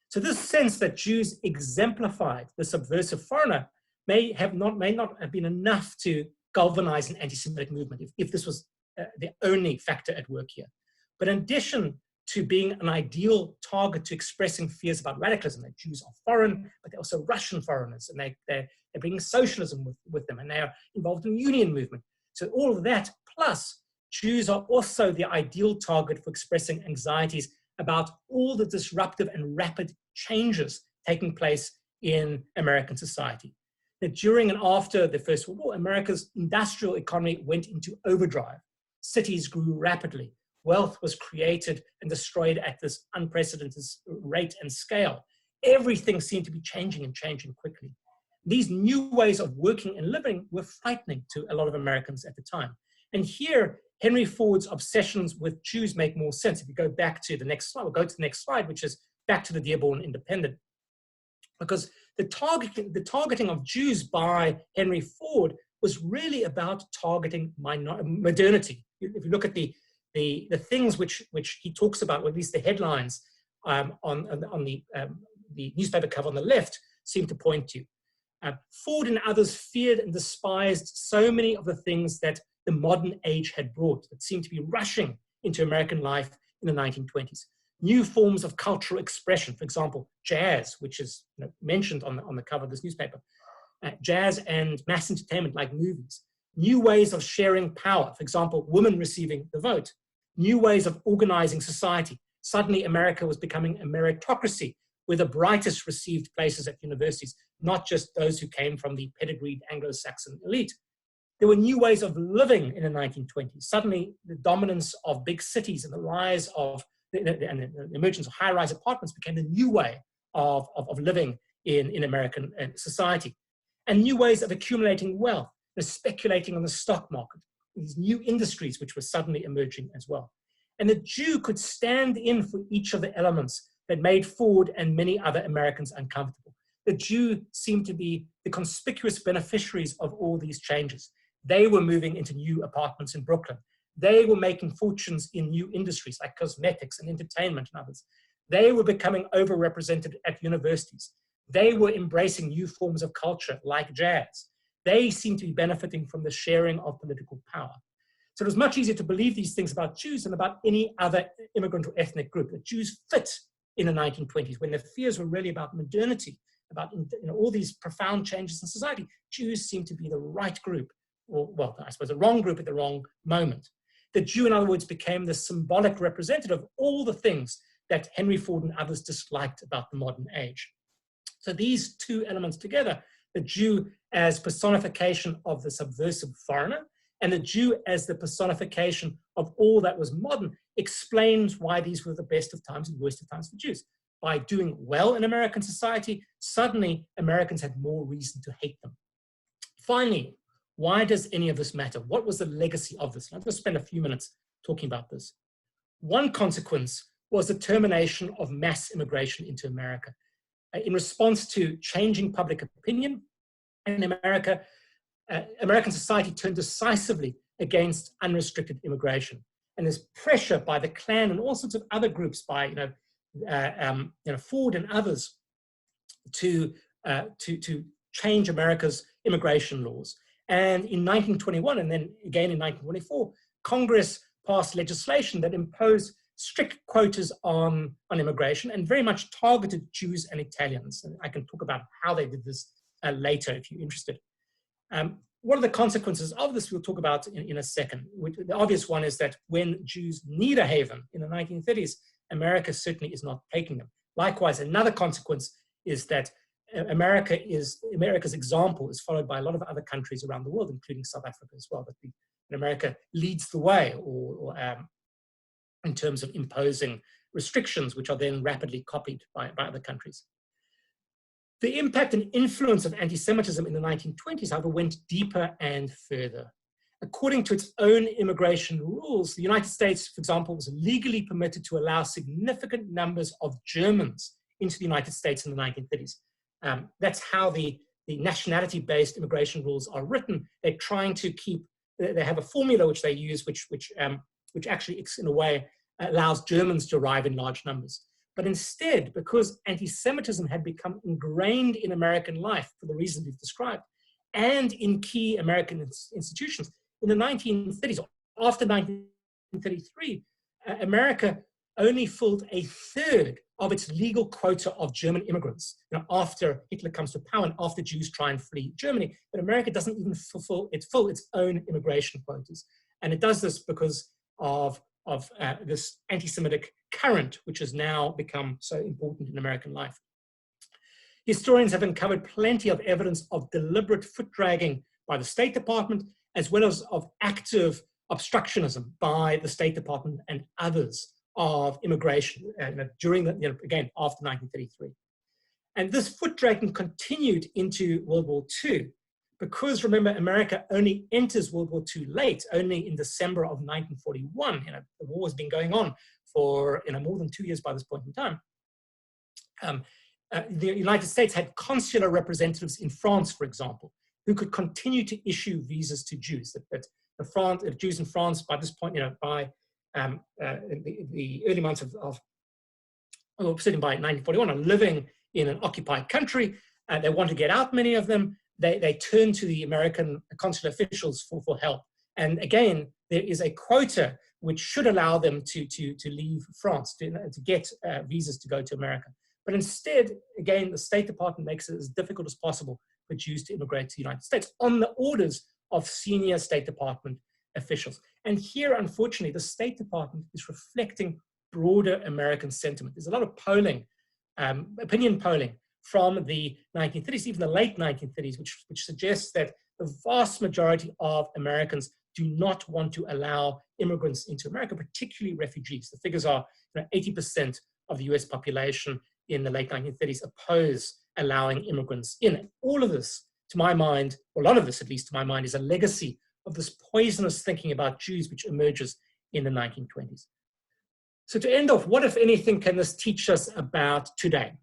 So this sense that Jews exemplified the subversive foreigner may not have been enough to galvanize an anti-Semitic movement if this was the only factor at work here. But in addition to being an ideal target to expressing fears about radicalism, that Jews are foreign, but they're also Russian foreigners, and they're bringing socialism with them, and they are involved in the union movement. So all of that, plus Jews are also the ideal target for expressing anxieties about all the disruptive and rapid changes taking place in American society. That during and after the First World War, America's industrial economy went into overdrive. Cities grew rapidly. Wealth was created and destroyed at this unprecedented rate and scale. Everything seemed to be changing and changing quickly. These new ways of working and living were frightening to a lot of Americans at the time. And here, Henry Ford's obsessions with Jews make more sense. If you go back to the next slide, we'll go to the next slide, which is back to the Dearborn Independent. Because the targeting of Jews by Henry Ford was really about targeting modernity. If you look at the things which he talks about, or at least the headlines on the newspaper cover on the left seem to point to. Ford and others feared and despised so many of the things that the modern age had brought that seemed to be rushing into American life in the 1920s. New forms of cultural expression, for example, jazz, which is mentioned on the cover of this newspaper, jazz and mass entertainment like movies. New ways of sharing power, for example, women receiving the vote. New ways of organizing society. Suddenly, America was becoming a meritocracy where the brightest received places at universities, not just those who came from the pedigreed Anglo-Saxon elite. There were new ways of living in the 1920s. Suddenly, the dominance of big cities and the rise of and the emergence of high-rise apartments became the new way of living in American society. And new ways of accumulating wealth, speculating on the stock market, these new industries which were suddenly emerging as well. And the Jew could stand in for each of the elements that made Ford and many other Americans uncomfortable. The Jew seemed to be the conspicuous beneficiaries of all these changes. They were moving into new apartments in Brooklyn. They were making fortunes in new industries like cosmetics and entertainment and others. They were becoming overrepresented at universities. They were embracing new forms of culture like jazz. They seemed to be benefiting from the sharing of political power. So it was much easier to believe these things about Jews than about any other immigrant or ethnic group. The Jews fit in the 1920s when the fears were really about modernity, about all these profound changes in society. Jews seemed to be the right group, or well, I suppose the wrong group at the wrong moment. The Jew, in other words, became the symbolic representative of all the things that Henry Ford and others disliked about the modern age. So these two elements together, the Jew as personification of the subversive foreigner, And the Jew as the personification of all that was modern explains why these were the best of times and worst of times for Jews. By doing well in American society, suddenly Americans had more reason to hate them. Finally, why does any of this matter? What was the legacy of this? And I'm going to spend a few minutes talking about this. One consequence was the termination of mass immigration into America. In response to changing public opinion in America, American society turned decisively against unrestricted immigration. And there's pressure by the Klan and all sorts of other groups, by Ford and others, to change America's immigration laws. And in 1921, and then again in 1924, Congress passed legislation that imposed strict quotas on immigration and very much targeted Jews and Italians. And I can talk about how they did this later if you're interested. What are the consequences of this? We'll talk about in a second. The obvious one is that when Jews need a haven in the 1930s, America certainly is not taking them. Likewise, another consequence is that America's example is followed by a lot of other countries around the world, including South Africa as well. That America leads the way, or in terms of imposing restrictions, which are then rapidly copied by other countries. The impact and influence of anti-Semitism in the 1920s, however, went deeper and further. According to its own immigration rules, the United States, for example, was legally permitted to allow significant numbers of Germans into the United States in the 1930s. That's how the nationality-based immigration rules are written. They're trying to keep, they have a formula which they use, which actually, in a way, allows Germans to arrive in large numbers. But instead, because anti-Semitism had become ingrained in American life for the reasons we've described, and in key American institutions, in the 1930s, after 1933, America only filled a third of its legal quota of German immigrants, after Hitler comes to power and after Jews try and flee Germany. But America doesn't even fill its own immigration quotas. And it does this because of this anti-Semitic current, which has now become so important in American life. Historians have uncovered plenty of evidence of deliberate foot-dragging by the State Department, as well as of active obstructionism by the State Department and others of immigration during again, after 1933. And this foot-dragging continued into World War II, because remember, America only enters World War II late, only in December of 1941. The war has been going on for more than 2 years by this point in time. The United States had consular representatives in France, for example, who could continue to issue visas to Jews. That Jews in France by this point, by the early months certainly by 1941, are living in an occupied country. They want to get out, many of them. They turn to the American consular officials for help. And again, there is a quota which should allow them to leave France, to get visas to go to America. But instead, again, the State Department makes it as difficult as possible for Jews to immigrate to the United States on the orders of senior State Department officials. And here, unfortunately, the State Department is reflecting broader American sentiment. There's a lot of polling, opinion polling, from the 1930s, even the late 1930s, which suggests that the vast majority of Americans do not want to allow immigrants into America, particularly refugees. The figures are 80% of the US population in the late 1930s oppose allowing immigrants in. All of this, to my mind, or a lot of this, at least to my mind, is a legacy of this poisonous thinking about Jews which emerges in the 1920s. So to end off, what, if anything, can this teach us about today?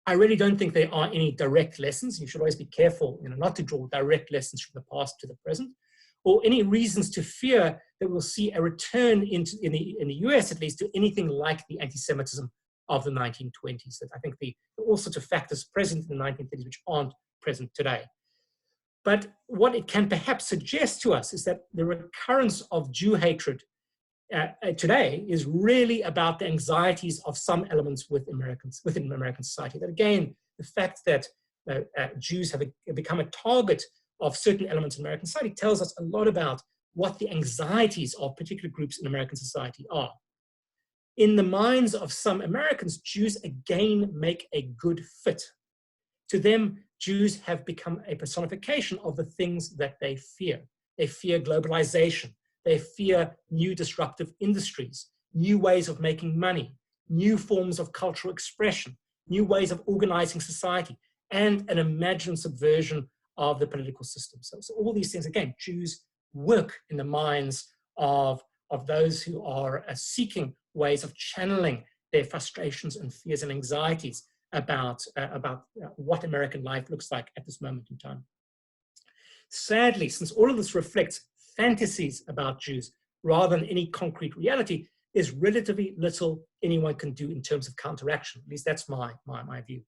I really don't think there are any direct lessons. You should always be careful not to draw direct lessons from the past to the present, or any reasons to fear that we'll see a return in the US, at least, to anything like the anti-Semitism of the 1920s. That I think there are all sorts of factors present in the 1930s which aren't present today. But what it can perhaps suggest to us is that the recurrence of Jew hatred today is really about the anxieties of some elements within American society. That again, the fact that Jews have become a target of certain elements in American society tells us a lot about what the anxieties of particular groups in American society are. In the minds of some Americans, Jews again make a good fit. To them, Jews have become a personification of the things that they fear. They fear globalization. They fear new disruptive industries, new ways of making money, new forms of cultural expression, new ways of organizing society, and an imagined subversion of the political system. So all these things, again, Jews work in the minds of those who are seeking ways of channeling their frustrations and fears and anxieties about what American life looks like at this moment in time. Sadly, since all of this reflects fantasies about Jews rather than any concrete reality, there's relatively little anyone can do in terms of counteraction. At least that's my view.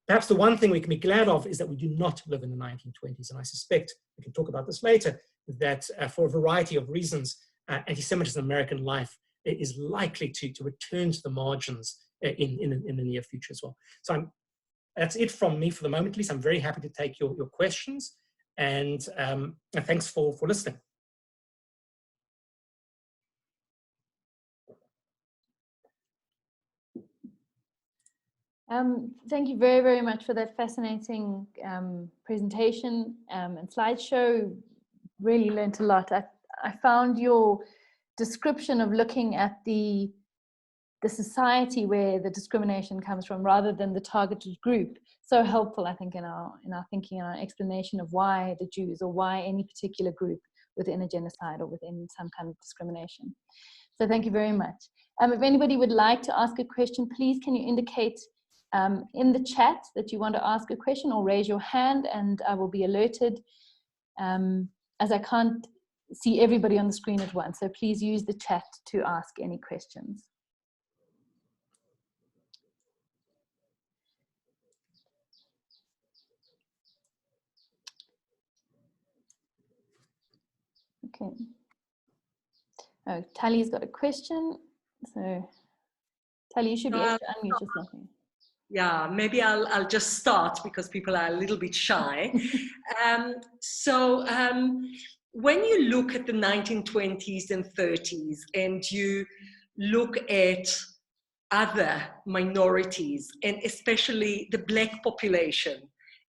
Perhaps the one thing we can be glad of is that we do not live in the 1920s, and I suspect, we can talk about this later, that for a variety of reasons, anti-Semitism in American life is likely to return to the margins in the near future as well. So that's it from me for the moment, at least. I'm very happy to take your questions, and thanks for listening.
Thank you very, very much for that fascinating presentation and slideshow. Really learned a lot. I found your description of looking at the society where the discrimination comes from rather than the targeted group so helpful, I think, in our thinking and our explanation of why the Jews or why any particular group within a genocide or within some kind of discrimination. So thank you very much. If anybody would like to ask a question, please can you indicate in the chat that you want to ask a question, or raise your hand and I will be alerted, as I can't see everybody on the screen at once. So please use the chat to ask any questions. Okay. Oh, Tali's got a question. So Tali, you should be able to unmute yourself.
Yeah, maybe I'll just start because people are a little bit shy. When you look at the 1920s and 30s and you look at other minorities, and especially the Black population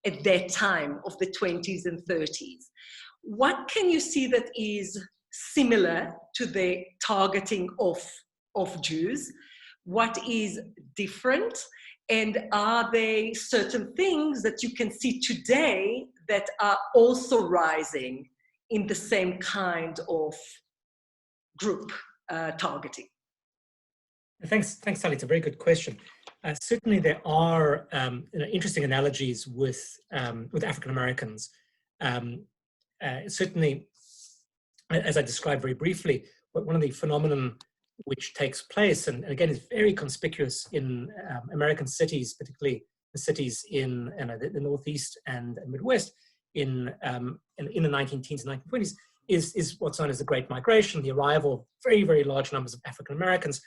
at that time of the 20s and 30s, what can you see that is similar to the targeting of Jews? What is different? And are there certain things that you can see today that are also rising in the same kind of group targeting?
Thanks, Sally. It's a very good question. Certainly, there are interesting analogies with African Americans. Certainly, as I described very briefly, one of the phenomenon which takes place, and again is very conspicuous in American cities, particularly the cities in the Northeast and Midwest in the 19 teens and 1920s, is what's known as the Great Migration, the arrival of very, very large numbers of African Americans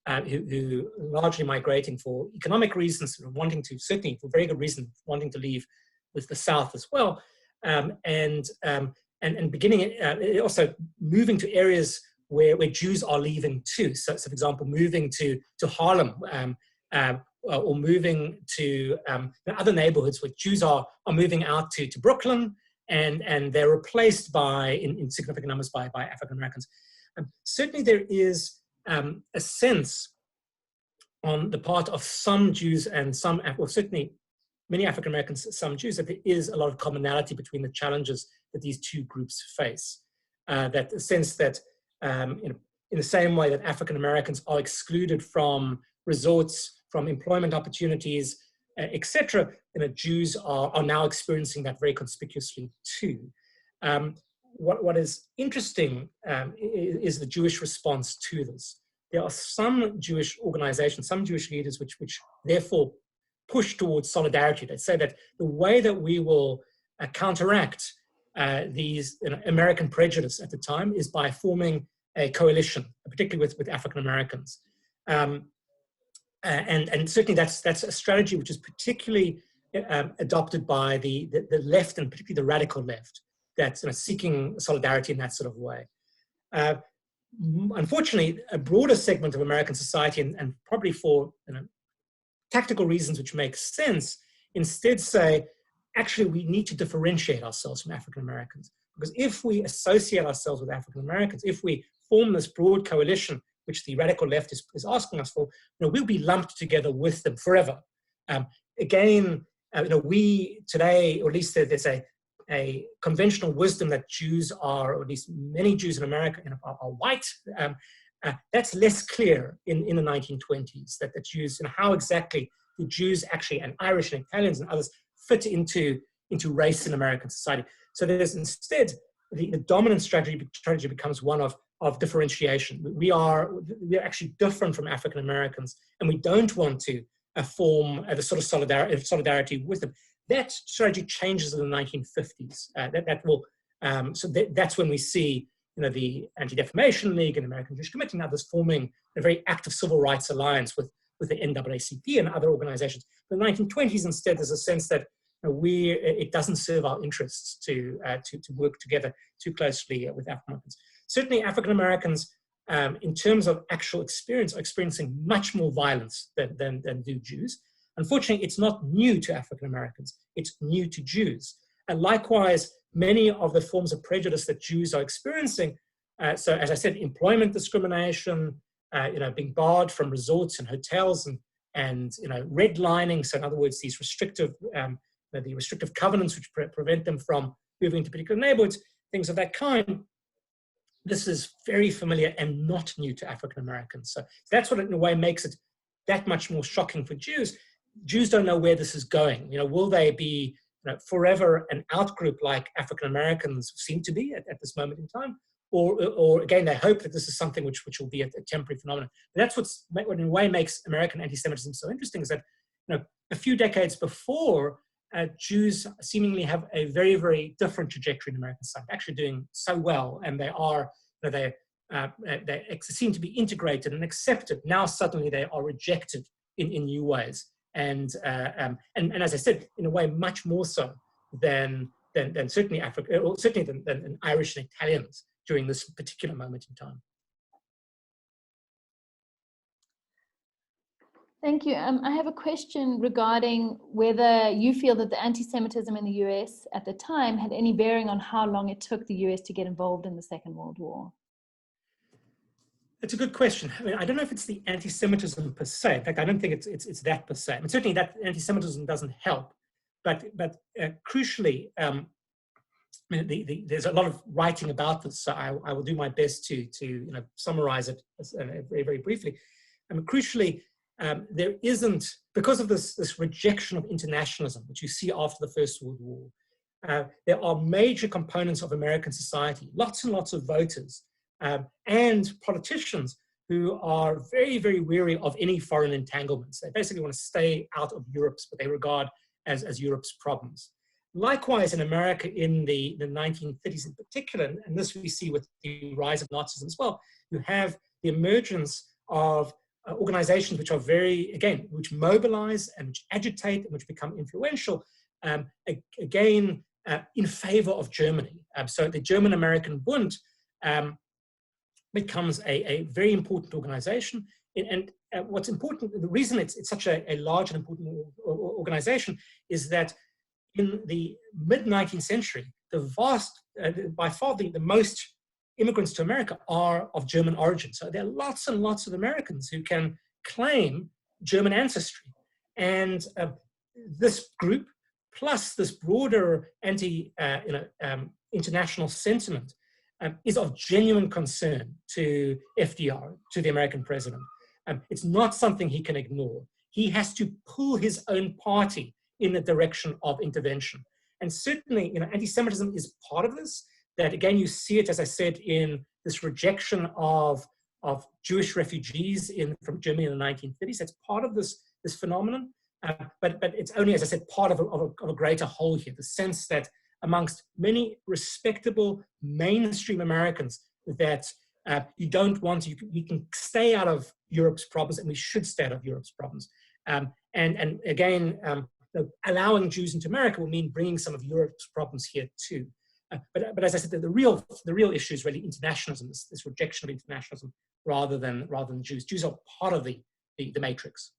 who largely migrating for economic reasons, wanting to, certainly for very good reason, wanting to leave with the South as well, and beginning also moving to areas where Jews are leaving too. So for example, moving to Harlem or moving to other neighborhoods where Jews are moving out to Brooklyn, and they're replaced in significant numbers by African Americans. Certainly there is a sense on the part of some Jews and certainly many African Americans, some Jews, that there is a lot of commonality between the challenges that these two groups face. That the sense that in the same way that African Americans are excluded from resorts, from employment opportunities, etc., Jews are now experiencing that very conspicuously too. What is interesting is the Jewish response to this. There are some Jewish organizations, some Jewish leaders which therefore push towards solidarity. They say that the way that we will counteract these American prejudice at the time is by forming a coalition, particularly with African Americans. And certainly that's a strategy which is particularly adopted by the left, and particularly the radical left, that's seeking solidarity in that sort of way. Unfortunately, a broader segment of American society, and probably for tactical reasons which make sense, instead say, actually, we need to differentiate ourselves from African Americans. Because if we associate ourselves with African Americans, if we form this broad coalition, which the radical left is asking us for, we'll be lumped together with them forever. Again, we today, or at least there's a conventional wisdom that Jews are, or at least many Jews in America, are white. That's less clear in the 1920s, that the Jews, how exactly the Jews actually, and Irish and Italians and others, fit into race in American society. So there's instead, the dominant strategy becomes one of differentiation. We are actually different from African Americans, and we don't want to form the sort of solidarity with them. That strategy changes in the 1950s. That's when we see the Anti-Defamation League and American Jewish Committee and others forming a very active civil rights alliance with the NAACP and other organizations. In the 1920s, instead, there's a sense that it doesn't serve our interests to work together too closely with African Americans. Certainly, African Americans, in terms of actual experience, are experiencing much more violence than do Jews. Unfortunately, it's not new to African Americans, it's new to Jews. And likewise, many of the forms of prejudice that Jews are experiencing, so as I said, employment discrimination, being barred from resorts and hotels, and redlining, so in other words, these restrictive, the restrictive covenants which prevent them from moving to particular neighborhoods, things of that kind. This is very familiar and not new to African Americans. So that's what, in a way, makes it that much more shocking for Jews. Jews don't know where this is going. Will they be forever an outgroup like African Americans seem to be at this moment in time? Or again, they hope that this is something which will be a temporary phenomenon. But that's what in a way makes American anti-Semitism so interesting, is that a few decades before, Jews seemingly have a very, very different trajectory in American society, actually doing so well, and they seem to be integrated and accepted. Now suddenly they are rejected in new ways, and as I said, in a way much more so than certainly Africa, or certainly than Irish and Italians during this particular moment in time.
Thank you. I have a question regarding whether you feel that the anti-Semitism in the US at the time had any bearing on how long it took the US to get involved in the Second World War.
It's a good question. I mean, I don't know if it's the anti-Semitism per se. In fact, I don't think it's that per se. I mean, certainly that anti-Semitism doesn't help, but crucially, there's a lot of writing about this, so I will do my best to summarize it very, very briefly. Crucially, there isn't, because of this rejection of internationalism, which you see after the First World War, there are major components of American society, lots and lots of voters, and politicians who are very, very wary of any foreign entanglements. They basically want to stay out of Europe's, what they regard as Europe's problems. Likewise, in America in the 1930s in particular, and this we see with the rise of Nazism as well, you have the emergence of organizations which are which mobilize and which agitate and which become influential, again, in favor of Germany. So the German-American Bund becomes a very important organization. And what's important, the reason it's such a large and important organization is that in the mid-19th century, by far the most immigrants to America are of German origin. So there are lots and lots of Americans who can claim German ancestry. And this group, plus this broader international sentiment, is of genuine concern to FDR, to the American president. It's not something he can ignore. He has to pull his own party in the direction of intervention. And certainly, anti-Semitism is part of this. That again, you see it, as I said, in this rejection of Jewish refugees from Germany in the 1930s. That's part of this phenomenon. But it's only, as I said, part of a greater whole here. The sense that amongst many respectable mainstream Americans, that you don't want to, you can stay out of Europe's problems, and we should stay out of Europe's problems. And again, allowing Jews into America will mean bringing some of Europe's problems here too. But as I said, the real issue is really internationalism, this rejection of internationalism rather than Jews. Jews are part of the matrix.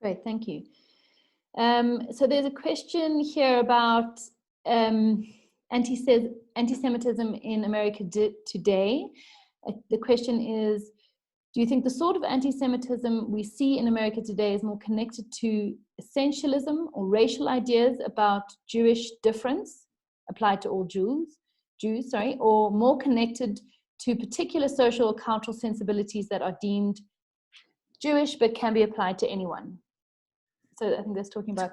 Great, thank you. So there's a question here about anti-Semitism in America today. The question is, do you think the sort of anti-Semitism we see in America today is more connected to essentialism or racial ideas about Jewish difference applied to all Jews, or more connected to particular social or cultural sensibilities that are deemed Jewish but can be applied to anyone? So I think that's talking about,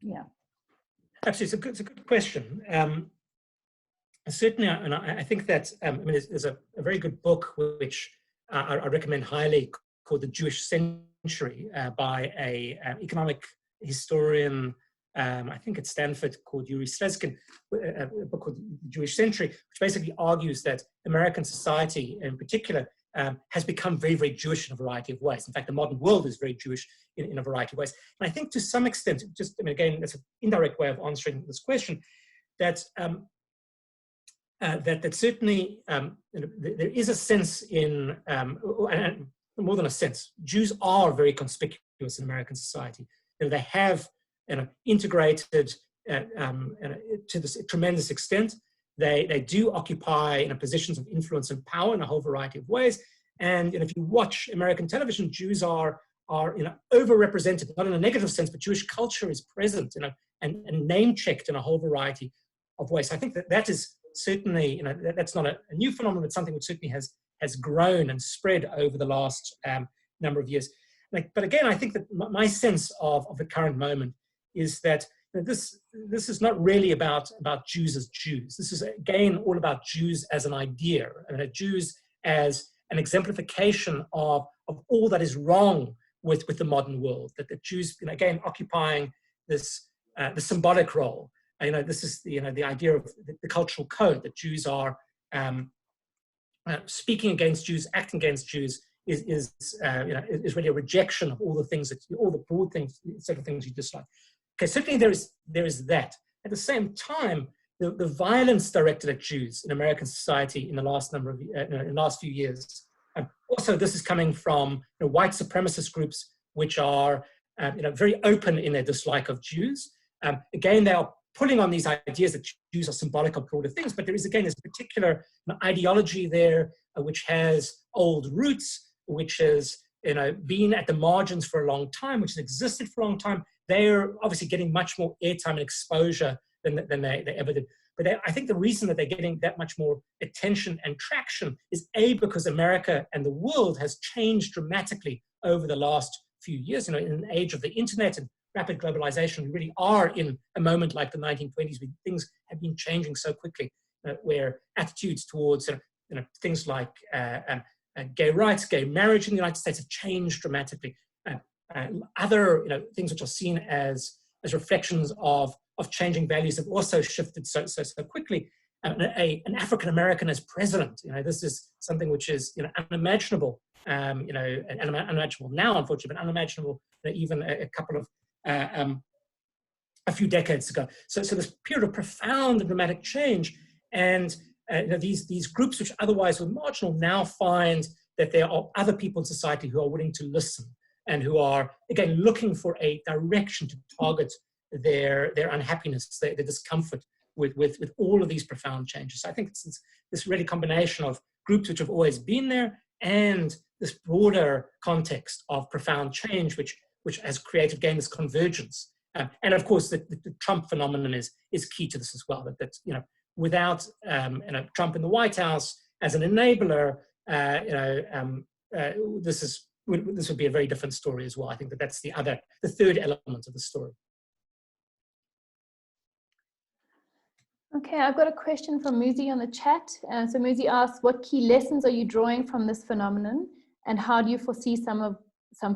yeah.
Absolutely, it's a good question. Certainly, and I think that there's a very good book which I recommend highly, called The Jewish Century, by an economic historian, I think at Stanford, called Yuri Slezkin, a book called The Jewish Century, which basically argues that American society in particular has become very, very Jewish in a variety of ways. In fact, the modern world is very Jewish in a variety of ways. And I think to some extent, again, that's an indirect way of answering this question, that that certainly there is a sense in, and more than a sense, Jews are very conspicuous in American society. They have integrated to this tremendous extent. They do occupy positions of influence and power in a whole variety of ways. And if you watch American television, Jews are overrepresented, not in a negative sense, but Jewish culture is present, and name-checked in a whole variety of ways. So I think that is certainly, that's not a new phenomenon, but something which certainly has grown and spread over the last number of years. But again, I think that my sense of the current moment is that this is not really about Jews as Jews. This is, again, all about Jews as an idea, Jews as an exemplification of all that is wrong with the modern world, that the Jews, again, occupying this the symbolic role. This is the idea of the cultural code, that Jews are speaking against Jews, acting against Jews is really a rejection of all the things all the broad things, set of things you dislike. Okay, certainly there is that. At the same time, the violence directed at Jews in American society in the last in the last few years. Also, this is coming from white supremacist groups which are very open in their dislike of Jews. Again, they are pulling on these ideas that Jews are symbolic of broader things, but there is, again, this particular ideology there which has old roots, which has been at the margins for a long time, which has existed for a long time. They're obviously getting much more airtime and exposure than they ever did. But I think the reason that they're getting that much more attention and traction is because America and the world has changed dramatically over the last few years. In an age of the internet and rapid globalization, we really are in a moment like the 1920s, where things have been changing so quickly, where attitudes towards things like gay rights, gay marriage in the United States have changed dramatically. Other things which are seen as reflections of changing values have also shifted so quickly. An African American as president, this is something which is unimaginable, unimaginable now, unfortunately, but unimaginable even a couple of a few decades ago. So this period of profound and dramatic change, and these groups which otherwise were marginal now find that there are other people in society who are willing to listen and who are, again, looking for a direction to target their unhappiness, their discomfort with all of these profound changes. So I think it's this really combination of groups which have always been there and this broader context of profound change, which has created, again, this convergence. And of course, the Trump phenomenon is key to this as well. That without Trump in the White House as an enabler, this would be a very different story as well. I think that's the third element of the story.
Okay, I've got a question from Muzi on the chat. So Muzi asks, what key lessons are you drawing from this phenomenon, and how do you foresee some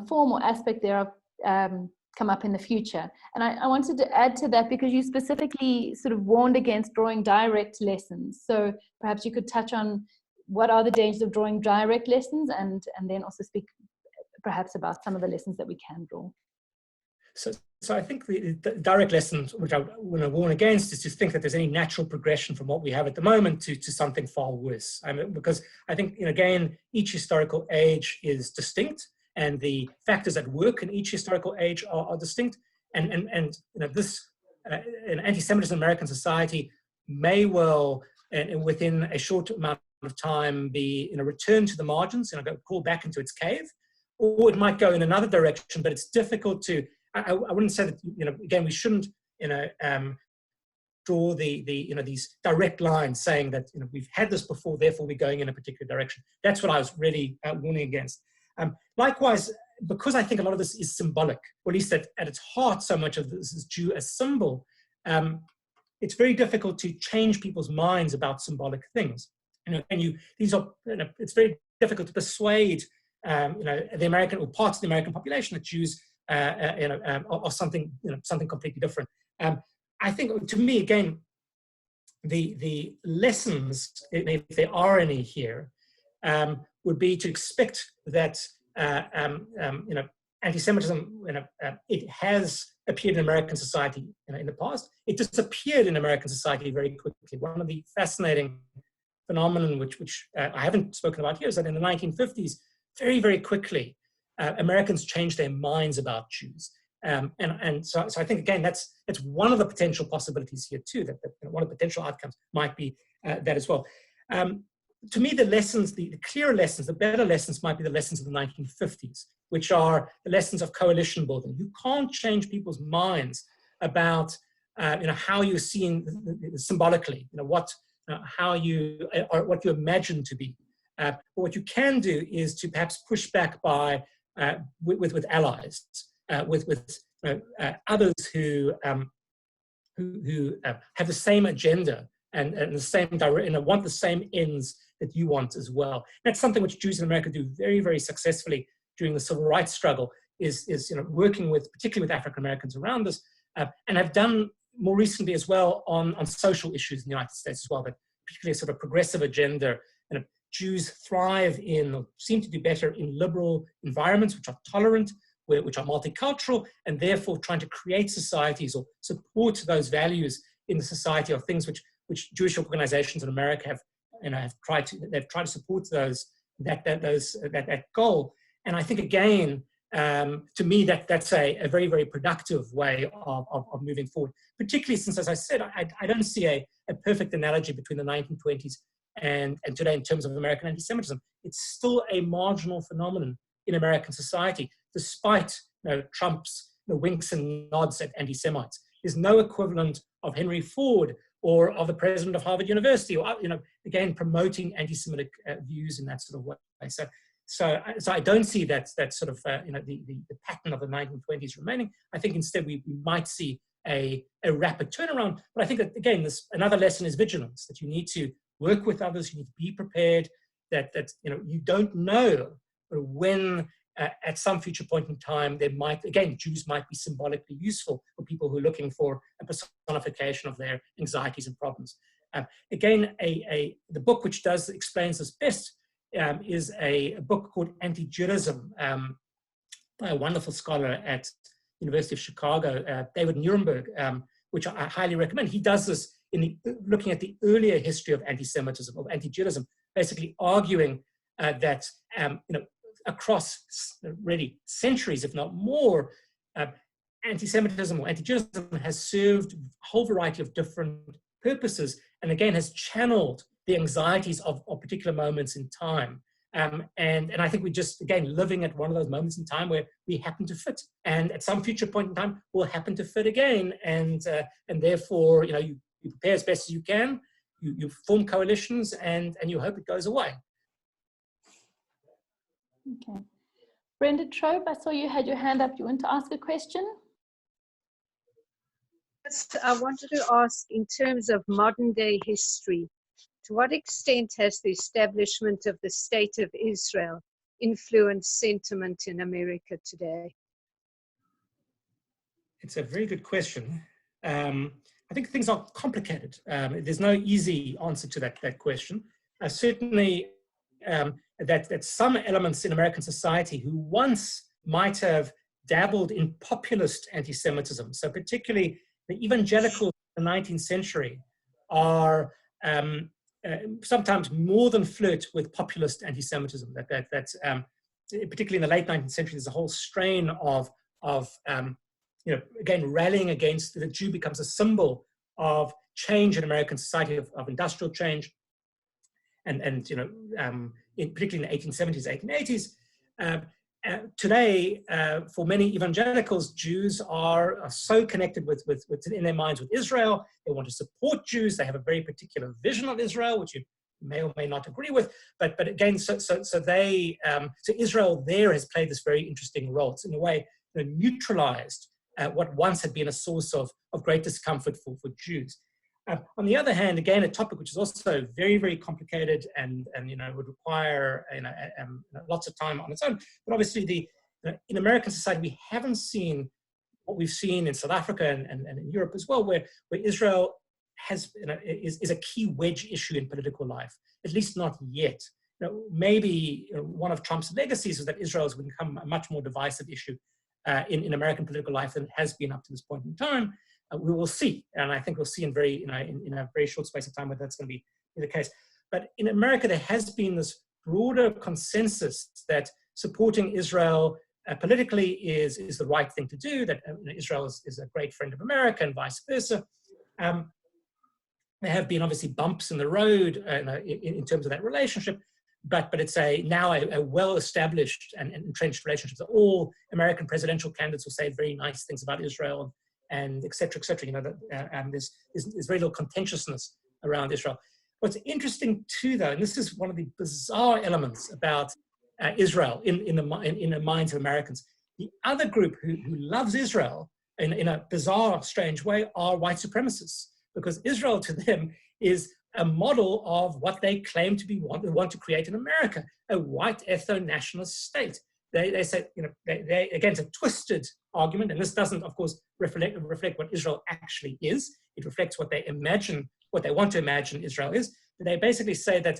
form or aspect thereof come up in the future? And I wanted to add to that, because you specifically sort of warned against drawing direct lessons. So perhaps you could touch on what are the dangers of drawing direct lessons, and then also speak perhaps about some of the lessons that we can draw.
So I think the direct lessons, which I want to warn against, is to think that there's any natural progression from what we have at the moment to something far worse. Because I think, again, each historical age is distinct, and the factors at work in each historical age are distinct. And this an anti-Semitism in American society may well, and within a short amount of time, be return to the margins, go crawl back into its cave, or it might go in another direction. But it's difficult to. I wouldn't say that. Again, we shouldn't. Draw these direct lines saying that we've had this before, therefore we're going in a particular direction. That's what I was really warning against. Likewise, because I think a lot of this is symbolic, or at least at its heart, so much of this is Jew as symbol. It's very difficult to change people's minds about symbolic things. It's very difficult to persuade the American or parts of the American population that Jews are something completely different. I think, to me, again, the lessons, if there are any here, would be to expect that anti-Semitism, it has appeared in American society in the past. It disappeared in American society very quickly. One of the fascinating phenomenon, which I haven't spoken about here, is that in the 1950s, very, very quickly, Americans changed their minds about Jews. So I think, again, that's one of the potential possibilities here too, that one of the potential outcomes might be that as well. To me, the lessons, the clearer lessons, the better lessons might be the lessons of the 1950s, which are the lessons of coalition building. You can't change people's minds about how you're seen symbolically, what you imagine to be. But what you can do is to perhaps push back by with allies. With others who have the same agenda and the same want the same ends that you want as well. That's something which Jews in America do very, very successfully during the civil rights struggle. Is working with, particularly with African Americans around us, and have done more recently as well on social issues in the United States as well. But particularly a sort of progressive agenda. Jews thrive in, or seem to do better in, liberal environments which are tolerant, which are multicultural, and therefore trying to create societies or support those values in the society are things which Jewish organizations in America have tried to support that goal. And I think, again, to me, that's a very, very productive way of moving forward, particularly since, as I said, I don't see a perfect analogy between the 1920s and today in terms of American anti-Semitism. It's still a marginal phenomenon in American society, despite Trump's winks and nods at anti-Semites. There's no equivalent of Henry Ford or of the president of Harvard University, or again promoting anti-Semitic views in that sort of way. So I don't see that sort of the pattern of the 1920s remaining. I think instead we might see a rapid turnaround. But I think that, again, another lesson is vigilance, that you need to work with others, you need to be prepared, that you don't know when at some future point in time, Jews might be symbolically useful for people who are looking for a personification of their anxieties and problems. The book which explains this best is a book called Anti-Judaism by a wonderful scholar at University of Chicago, David Nuremberg, which I highly recommend. He does this looking at the earlier history of anti-Semitism, of anti-Judaism, basically arguing that across really centuries, if not more, anti-Semitism or anti-Judaism has served a whole variety of different purposes, and again has channeled the anxieties of particular moments in time. And I think we're just, again, living at one of those moments in time where we happen to fit. And at some future point in time, we'll happen to fit again. And therefore, you prepare as best as you can, you form coalitions, and you hope it goes away.
Okay. Brenda Trobe, I saw you had your hand up. You want to ask a question?
Yes, I wanted to ask, in terms of modern day history, to what extent has the establishment of the State of Israel influenced sentiment in America today?
It's a very good question. I think things are complicated. There's no easy answer to that question. Certainly, that some elements in American society who once might have dabbled in populist anti-Semitism, so particularly the evangelicals in the 19th century, are sometimes more than flirt with populist anti-Semitism. That's particularly in the late 19th century, there's a whole strain of again, rallying against the Jew becomes a symbol of change in American society, of industrial change, and particularly in the 1870s, 1880s. Today, for many evangelicals, Jews are so connected with in their minds with Israel. They want to support Jews. They have a very particular vision of Israel, which you may or may not agree with. But again, so Israel there has played this very interesting role. It's in a way neutralized what once had been a source of great discomfort for Jews. On the other hand, again, a topic which is also very, very complicated and would require lots of time on its own. But obviously, in American society, we haven't seen what we've seen in South Africa and in Europe as well, where Israel is a key wedge issue in political life, at least not yet. Maybe one of Trump's legacies is that Israel has become a much more divisive issue in American political life than it has been up to this point in time. We will see, and I think we'll see in a very short space of time whether that's going to be the case. But in America, there has been this broader consensus that supporting Israel politically is the right thing to do, that Israel is a great friend of America and vice versa. There have been obviously bumps in the road in terms of that relationship, but it's now a well-established and entrenched relationship. So all American presidential candidates will say very nice things about Israel, and et cetera, et cetera. There's very little contentiousness around Israel. What's interesting too, though, and this is one of the bizarre elements about Israel in the minds of Americans, the other group who loves Israel in a bizarre, strange way are white supremacists, because Israel to them is a model of what they claim to be want to create in America, a white ethno-nationalist state. They say, again, it's a twisted argument, and this doesn't, of course, reflect what Israel actually is. It reflects what they imagine, what they want to imagine Israel is. But they basically say that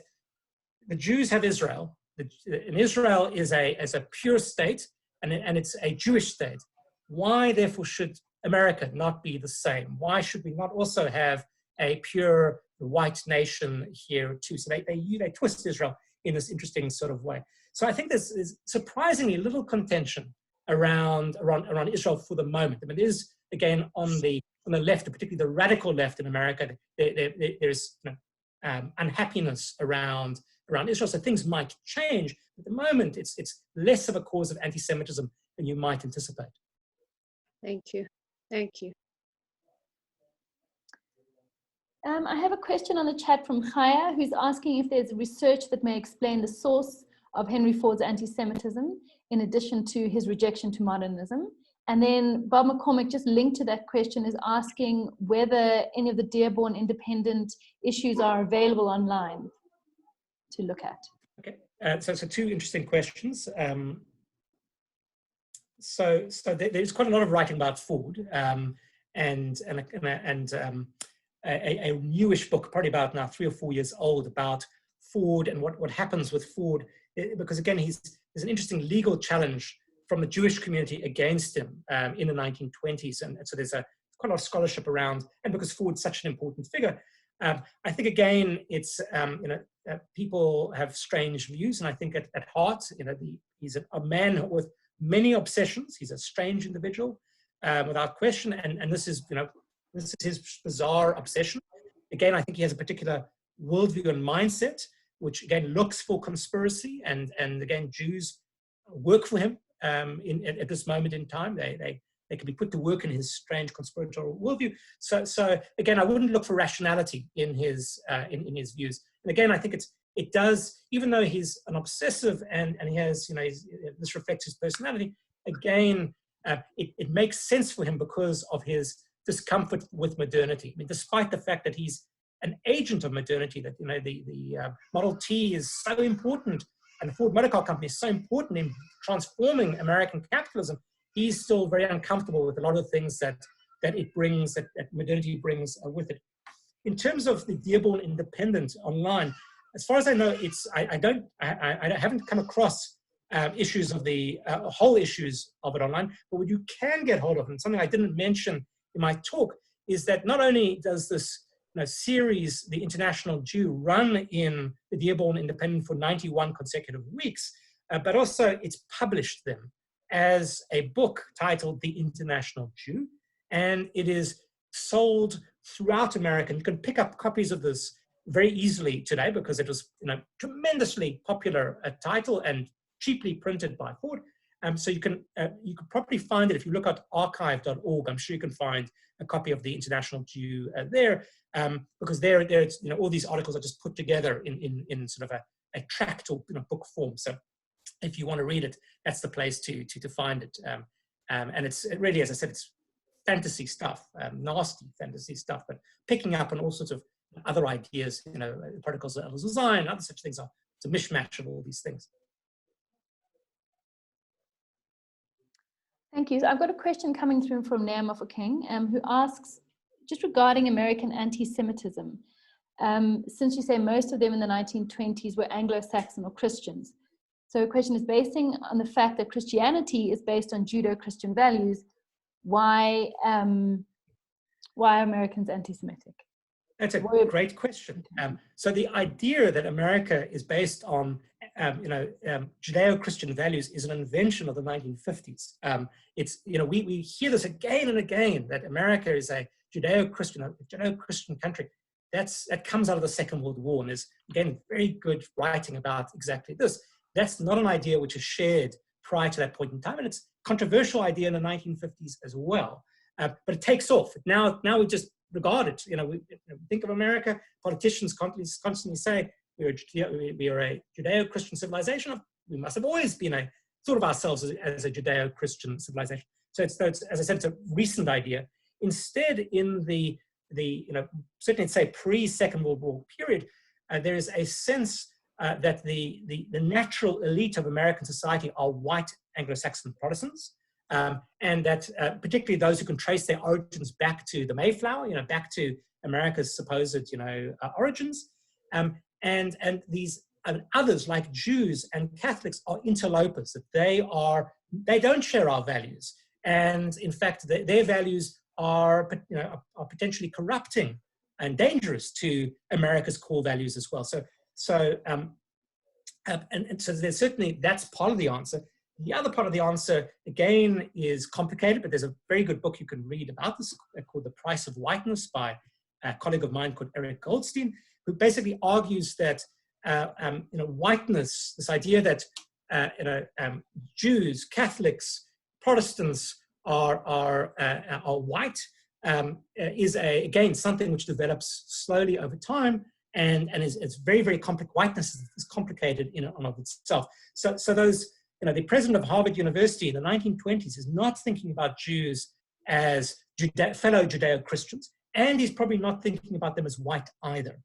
the Jews have Israel, and Israel is a pure state, and it's a Jewish state. Why, therefore, should America not be the same? Why should we not also have a pure white nation here too? So they twist Israel in this interesting sort of way. So I think there's surprisingly little contention around Israel for the moment. I mean, there is, again, on the left, particularly the radical left in America, there's unhappiness around Israel. So things might change. At the moment, it's less of a cause of anti-Semitism than you might anticipate.
Thank you. Thank you.
I have a question on the chat from Chaya, who's asking if there's research that may explain the source of Henry Ford's anti-Semitism, in addition to his rejection to modernism. And then Bob McCormick, just linked to that question, is asking whether any of the Dearborn Independent issues are available online to look at.
Okay, so two interesting questions. So there's quite a lot of writing about Ford, and a newish book, probably about now 3 or 4 years old, about Ford and what happens with Ford, because again, there's an interesting legal challenge from the Jewish community against him in the 1920s, and so there's quite a lot of scholarship around, and because Ford's such an important figure, I think again it's people have strange views, and I think at heart, he's a man with many obsessions. He's a strange individual, without question, and this is his bizarre obsession. Again, I think he has a particular worldview and mindset, which again looks for conspiracy, and again Jews work for him at this moment in time. They can be put to work in his strange conspiratorial worldview. So again, I wouldn't look for rationality in his views. And again, I think it does, even though he's an obsessive and he has this reflects his personality. Again, it makes sense for him because of his discomfort with modernity. I mean, despite the fact that he's an agent of modernity, that the Model T is so important, and the Ford Motor Car Company is so important in transforming American capitalism, he's still very uncomfortable with a lot of things that it brings, that modernity brings with it. In terms of the Dearborn Independent online, as far as I know, I haven't come across issues of the whole issues of it online, but what you can get hold of, and something I didn't mention in my talk, is that not only does this series, The International Jew, run in the Dearborn Independent for 91 consecutive weeks, but also it's published them. as a book titled The International Jew, and it is sold throughout America. You can pick up copies of this very easily today because it was, tremendously popular title and cheaply printed by Ford. So you could probably find it if you look at archive.org. I'm sure you can find a copy of The International Jew there, because there it's, all these articles are just put together in sort of a tract or book form. So if you want to read it, that's the place to find it. And it really, as I said, it's fantasy stuff, nasty fantasy stuff, but picking up on all sorts of other ideas, protocols of design, other such things. It's a mishmash of all these things.
Thank you. So I've got a question coming through from Naam King, who asks, just regarding American anti-Semitism, since you say most of them in the 1920s were Anglo-Saxon or Christians. So the question is, basing on the fact that Christianity is based on Judeo-Christian values, why are Americans anti-Semitic?
That's a great question. So the idea that America is based on, Judeo-Christian values is an invention of the 1950s. We hear this again and again, that America is a Judeo-Christian country. That comes out of the Second World War, and is, again, very good writing about exactly this. That's not an idea which is shared prior to that point in time, and it's a controversial idea in the 1950s as well. But it takes off. Now we just regard it. We think of America, politicians constantly say we are a Judeo-Christian civilization. We must have always been thought of ourselves as a Judeo-Christian civilization. So it's, as I said, it's a recent idea. Instead, in the certainly say pre-Second World War period, there is a sense that the natural elite of American society are white Anglo-Saxon Protestants. And that particularly those who can trace their origins back to the Mayflower, back to America's supposed, origins. And these others like Jews and Catholics are interlopers, that they don't share our values. And in fact, their values are potentially corrupting and dangerous to America's core values as well. So there's certainly, that's part of the answer. The other part of the answer, again, is complicated, but there's a very good book you can read about this called The Price of Whiteness by a colleague of mine called Eric Goldstein, who basically argues that whiteness, this idea that Jews, Catholics, Protestants are white, is again something which develops slowly over time, and it's very, very complex. Whiteness is complicated in and of itself. So those, the president of Harvard University in the 1920s is not thinking about Jews as fellow Judeo-Christians, and he's probably not thinking about them as white either.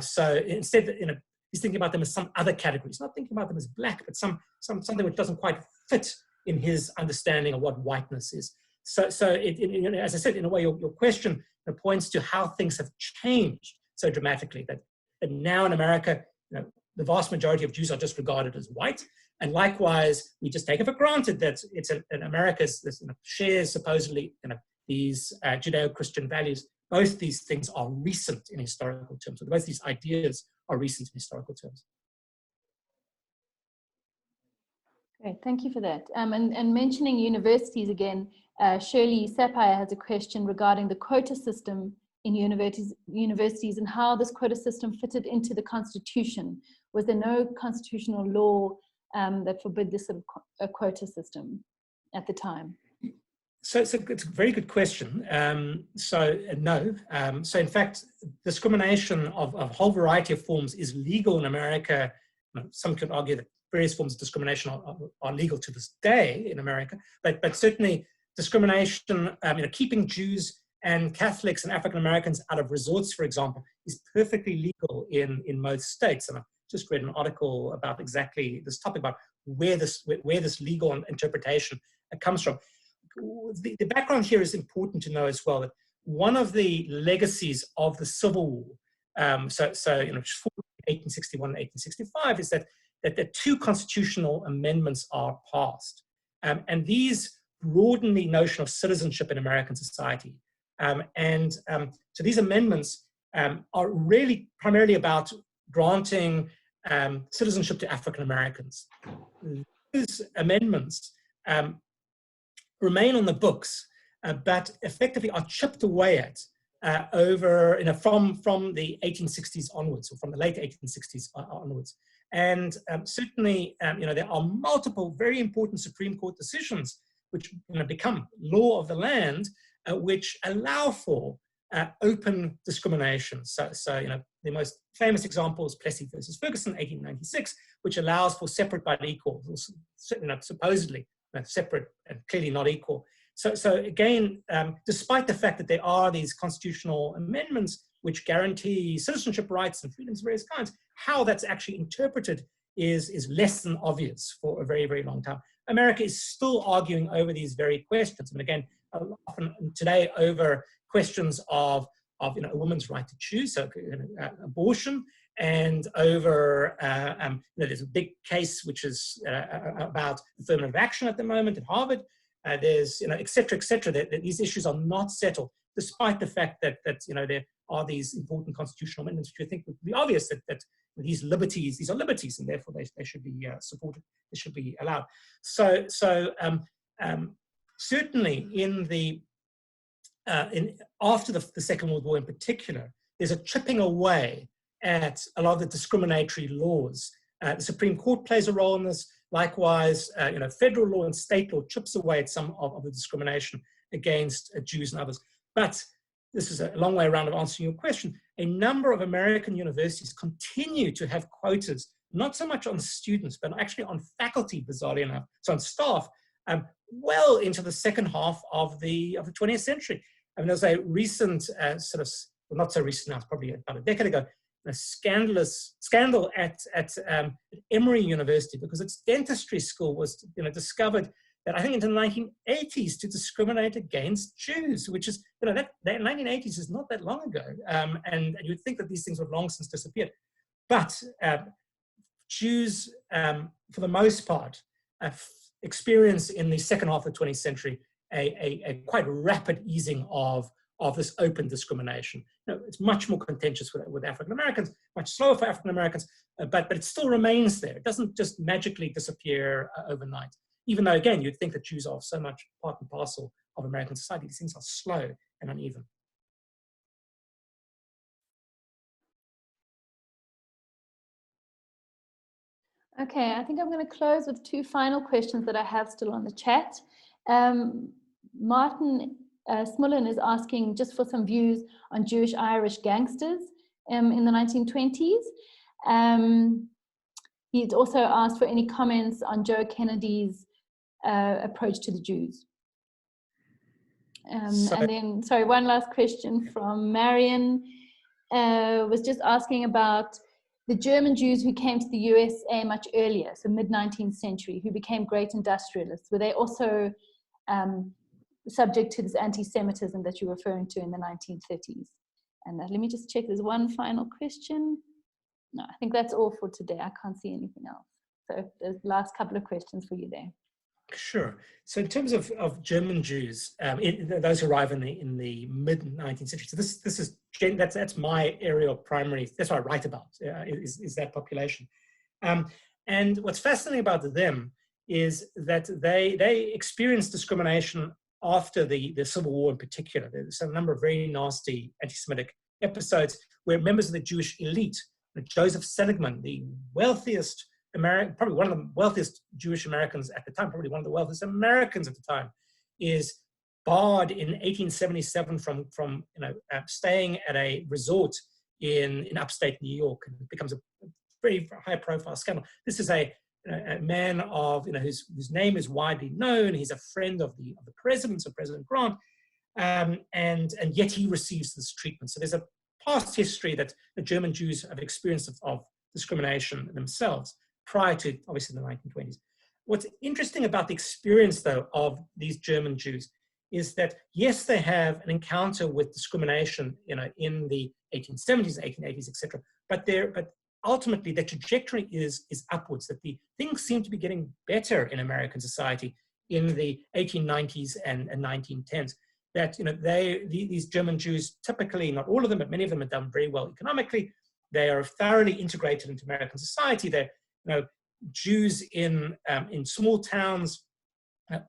So instead, he's thinking about them as some other category. He's not thinking about them as black, but something which doesn't quite fit in his understanding of what whiteness is. So as I said, in a way, your question points to how things have changed so dramatically that now in America, the vast majority of Jews are just regarded as white. And likewise, we just take it for granted that it's America shares supposedly these Judeo-Christian values. Both these things are recent in historical terms. So both these ideas are recent in historical terms.
Great, thank you for that. And mentioning universities again, Shirley Sapphire has a question regarding the quota system in universities and how this quota system fitted into the Constitution. Was there no constitutional law that forbid this sort of a quota system at the time?
So it's a very good question. No. So in fact, discrimination of a whole variety of forms is legal in America. Some could argue that various forms of discrimination are legal to this day in America, but certainly discrimination, keeping Jews and Catholics and African Americans out of resorts, for example, is perfectly legal in most states. And I've just read an article about exactly this topic, about where this legal interpretation comes from. The background here is important to know as well, that one of the legacies of the Civil War, 1861 and 1865, is that the two constitutional amendments are passed. And these broaden the notion of citizenship in American society. So these amendments are really primarily about granting citizenship to African Americans. Those amendments remain on the books, but effectively are chipped away at over, from the 1860s onwards, or from the late 1860s onwards. And certainly, there are multiple very important Supreme Court decisions which become law of the land, which allow for open discrimination. So the most famous example is Plessy versus Ferguson, 1896, which allows for separate but equal, supposedly separate and clearly not equal. So again, despite the fact that there are these constitutional amendments which guarantee citizenship rights and freedoms of various kinds, how that's actually interpreted is less than obvious for a very, very long time. America is still arguing over these very questions. And again, often today over questions of a woman's right to choose, so abortion, and over, there's a big case which is about affirmative action at the moment at Harvard. There's, et cetera, that these issues are not settled, despite the fact that there are these important constitutional amendments which I think would be obvious that these are liberties, and therefore they should be supported, they should be allowed. So certainly after the Second World War in particular, there's a chipping away at a lot of the discriminatory laws. The Supreme Court plays a role in this. Likewise, federal law and state law chips away at some of the discrimination against Jews and others. But this is a long way around of answering your question. A number of American universities continue to have quotas, not so much on students, but actually on faculty, bizarrely enough, so on staff, well into the second half of the 20th century. I mean, there's a recent not so recent now, it's probably about a decade ago, a scandal at Emory University, because its dentistry school was discovered that I think into the 1980s to discriminate against Jews, which is, that 1980s is not that long ago. And you'd think that these things would long since disappeared. But Jews, for the most part, experience in the second half of the 20th century a quite rapid easing of this open discrimination. It's much more contentious with African Americans, much slower for African Americans, but it still remains there. It doesn't just magically disappear overnight. Even though, again, you'd think that Jews are so much part and parcel of American society. These things are slow and uneven.
Okay, I think I'm going to close with two final questions that I have still on the chat. Martin Smullen is asking just for some views on Jewish Irish gangsters in the 1920s. He's also asked for any comments on Joe Kennedy's approach to the Jews. And then, sorry, one last question from Marion was just asking about the German Jews who came to the USA much earlier, so mid-19th century, who became great industrialists. Were they also subject to this anti-Semitism that you're referring to in the 1930s? And let me just check, there's one final question. No, I think that's all for today. I can't see anything else. So the last couple of questions for you there.
Sure. So in terms of German Jews, those who arrive in the mid-19th century, so that's my area of primary, that's what I write about, is that population. And what's fascinating about them is that they experienced discrimination after the Civil War in particular. There's a number of very nasty anti-Semitic episodes where members of the Jewish elite, Joseph Seligman, the wealthiest probably one of the wealthiest Jewish Americans at the time, probably one of the wealthiest Americans at the time, is barred in 1877 from staying at a resort in upstate New York, and it becomes a very high-profile scandal. This is a man of whose name is widely known. He's a friend of the president, so President Grant, and yet he receives this treatment. So there's a past history that the German Jews have experienced of discrimination themselves, prior to, obviously, the 1920s. What's interesting about the experience, though, of these German Jews is that, yes, they have an encounter with discrimination, in the 1870s, 1880s, etc. But ultimately, their trajectory is upwards. That the things seem to be getting better in American society in the 1890s and 1910s. That these German Jews, typically, not all of them, but many of them have done very well economically. They are thoroughly integrated into American society. They're Jews in small towns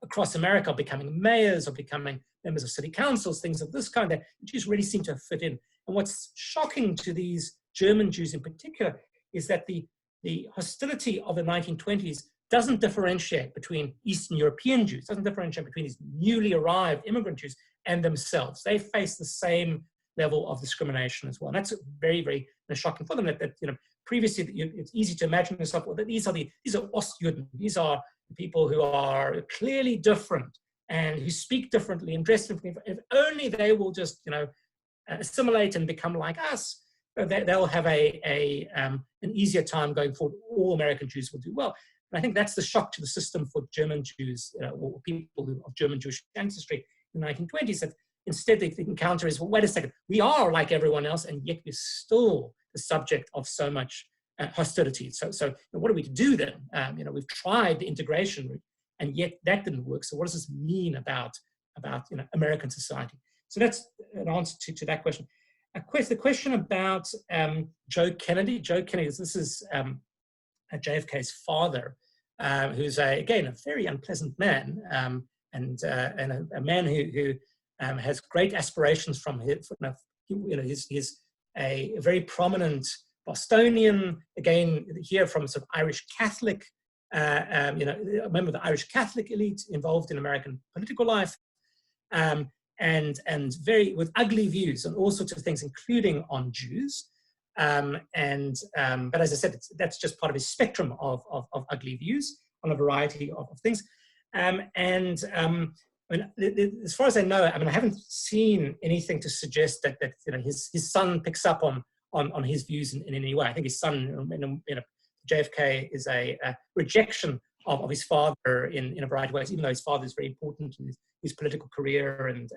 across America are becoming mayors or becoming members of city councils, things of this kind, that Jews really seem to have fit in. And what's shocking to these German Jews in particular is that the hostility of the 1920s doesn't differentiate between Eastern European Jews, doesn't differentiate between these newly arrived immigrant Jews and themselves. They face the same level of discrimination as well. And that's very, very shocking for them that previously it's easy to imagine yourself, well, that these are Ostjuden, these are people who are clearly different and who speak differently and dress differently. If only they will just, assimilate and become like us, they'll have an easier time going forward. All American Jews will do well. And I think that's the shock to the system for German Jews, or people of German Jewish ancestry in the 1920s, that instead they encounter is, well, wait a second, we are like everyone else, and yet we're still the subject of so much hostility. So what are we to do then? We've tried the integration route, and yet that didn't work. So what does this mean about American society? So that's an answer to that question. The question about Joe Kennedy. Joe Kennedy, this is JFK's father, who's again a very unpleasant man, and a man who has great aspirations from he's a very prominent Bostonian, again here from sort of Irish Catholic, a member of the Irish Catholic elite involved in American political life, and very with ugly views on all sorts of things, including on Jews. But as I said, that's just part of his spectrum of ugly views on a variety of things. As far as I know, I haven't seen anything to suggest that his son picks up on his views in any way. I think his son, JFK, is a rejection of his father in a variety of ways, even though his father is very important in his political career and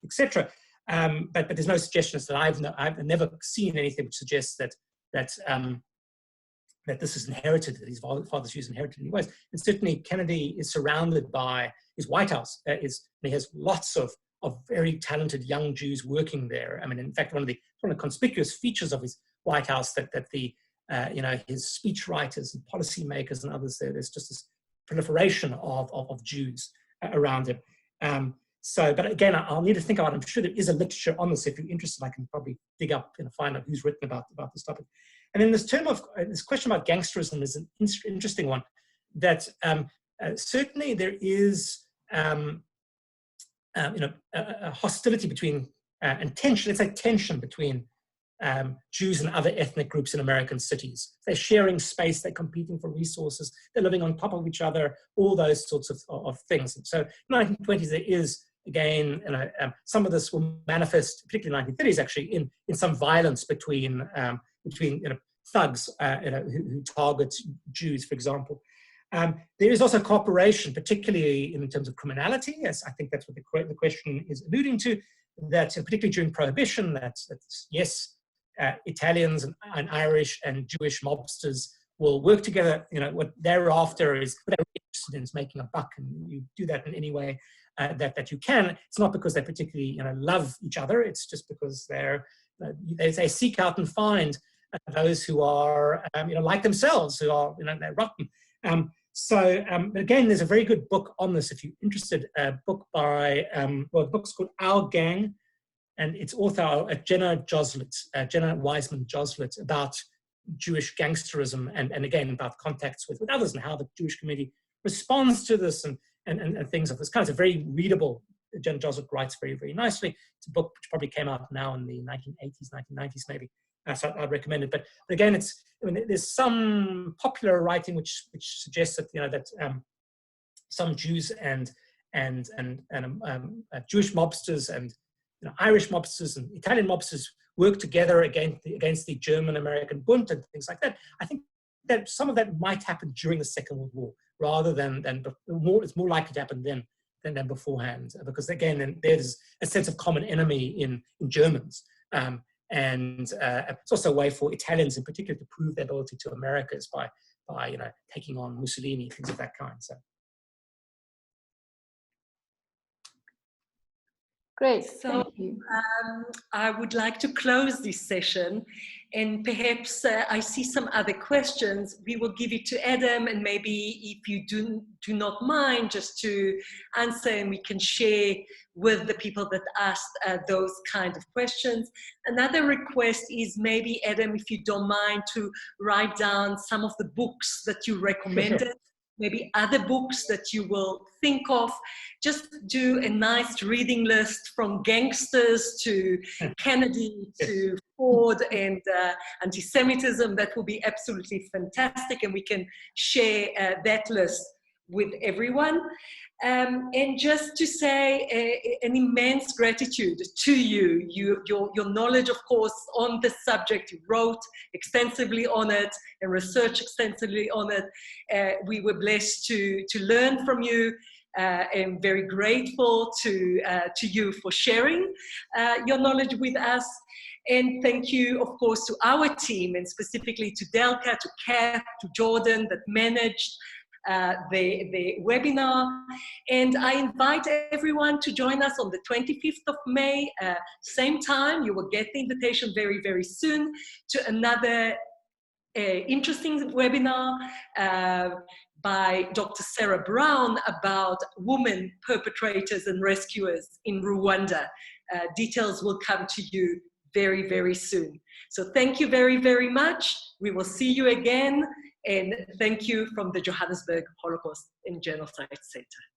etc. But there's no suggestions that I've never seen anything which suggests that this is inherited, that his father's views inherited in any ways. And certainly Kennedy is surrounded by his White House. He has lots of very talented young Jews working there. In fact, one of the conspicuous features of his White House that his speechwriters and policymakers and others there's just this proliferation of Jews around him. But again, I'll need to think about it. I'm sure there is a literature on this. If you're interested, I can probably dig up and find out who's written about this topic. And then this question about gangsterism is an interesting one. That certainly there is a hostility between and tension. It's like tension between Jews and other ethnic groups in American cities. They're sharing space, they're competing for resources, they're living on top of each other, all those sorts of things. And so in the 1920s, there is, again, some of this will manifest, particularly in the 1930s, actually, in some violence between thugs who target Jews, for example. There is also cooperation, particularly in terms of criminality, as I think that's what the question is alluding to, that particularly during Prohibition, that's yes, Italians and Irish and Jewish mobsters will work together. What they're after is, what they're interested in is making a buck, and you do that in any way that you can. It's not because they particularly love each other. It's just because they seek out and find those who are like themselves, who are they're rotten. But again, there's a very good book on this if you're interested. A book by the book's called Our Gang, and its author Jenna Wiseman Joslet, about Jewish gangsterism and again about contacts with others and how the Jewish community responds to this and things of this kind. It's a very readable. Jenna Joslet writes very, very nicely. It's a book which probably came out now in the 1980s, 1990s maybe. So I'd recommend it. But again, there's some popular writing which suggests that some Jews and Jewish mobsters and Irish mobsters and Italian mobsters work together against the German-American Bund and things like that. I think that some of that might happen during the Second World War rather than it's more likely to happen than beforehand, because again, there's a sense of common enemy in Germans. And it's also a way for Italians in particular to prove their loyalty to Americans by taking on Mussolini, things of that kind. So.
Great, thank you.
I would like to close this session, And perhaps I see some other questions. We will give it to Adam, and maybe if you do not mind, just to answer, and we can share with the people that asked those kind of questions. Another request is maybe, Adam, if you don't mind, to write down some of the books that you recommended, maybe other books that you will think of. Just do a nice reading list from gangsters to Kennedy to Ford and anti-Semitism. That will be absolutely fantastic, and we can share that list with everyone. And just to say an immense gratitude to you. Your knowledge, of course, on the subject. You wrote extensively on it and researched extensively on it. We were blessed to learn from you. I'm very grateful to you for sharing your knowledge with us. And thank you, of course, to our team, and specifically to Delka, to Kath, to Jordan, that managed the webinar. And I invite everyone to join us on the 25th of May, same time. You will get the invitation very, very soon to another interesting webinar by Dr. Sarah Brown about women perpetrators and rescuers in Rwanda. Details will come to you very, very soon. So thank you very, very much. We will see you again. And thank you from the Johannesburg Holocaust and Genocide Center.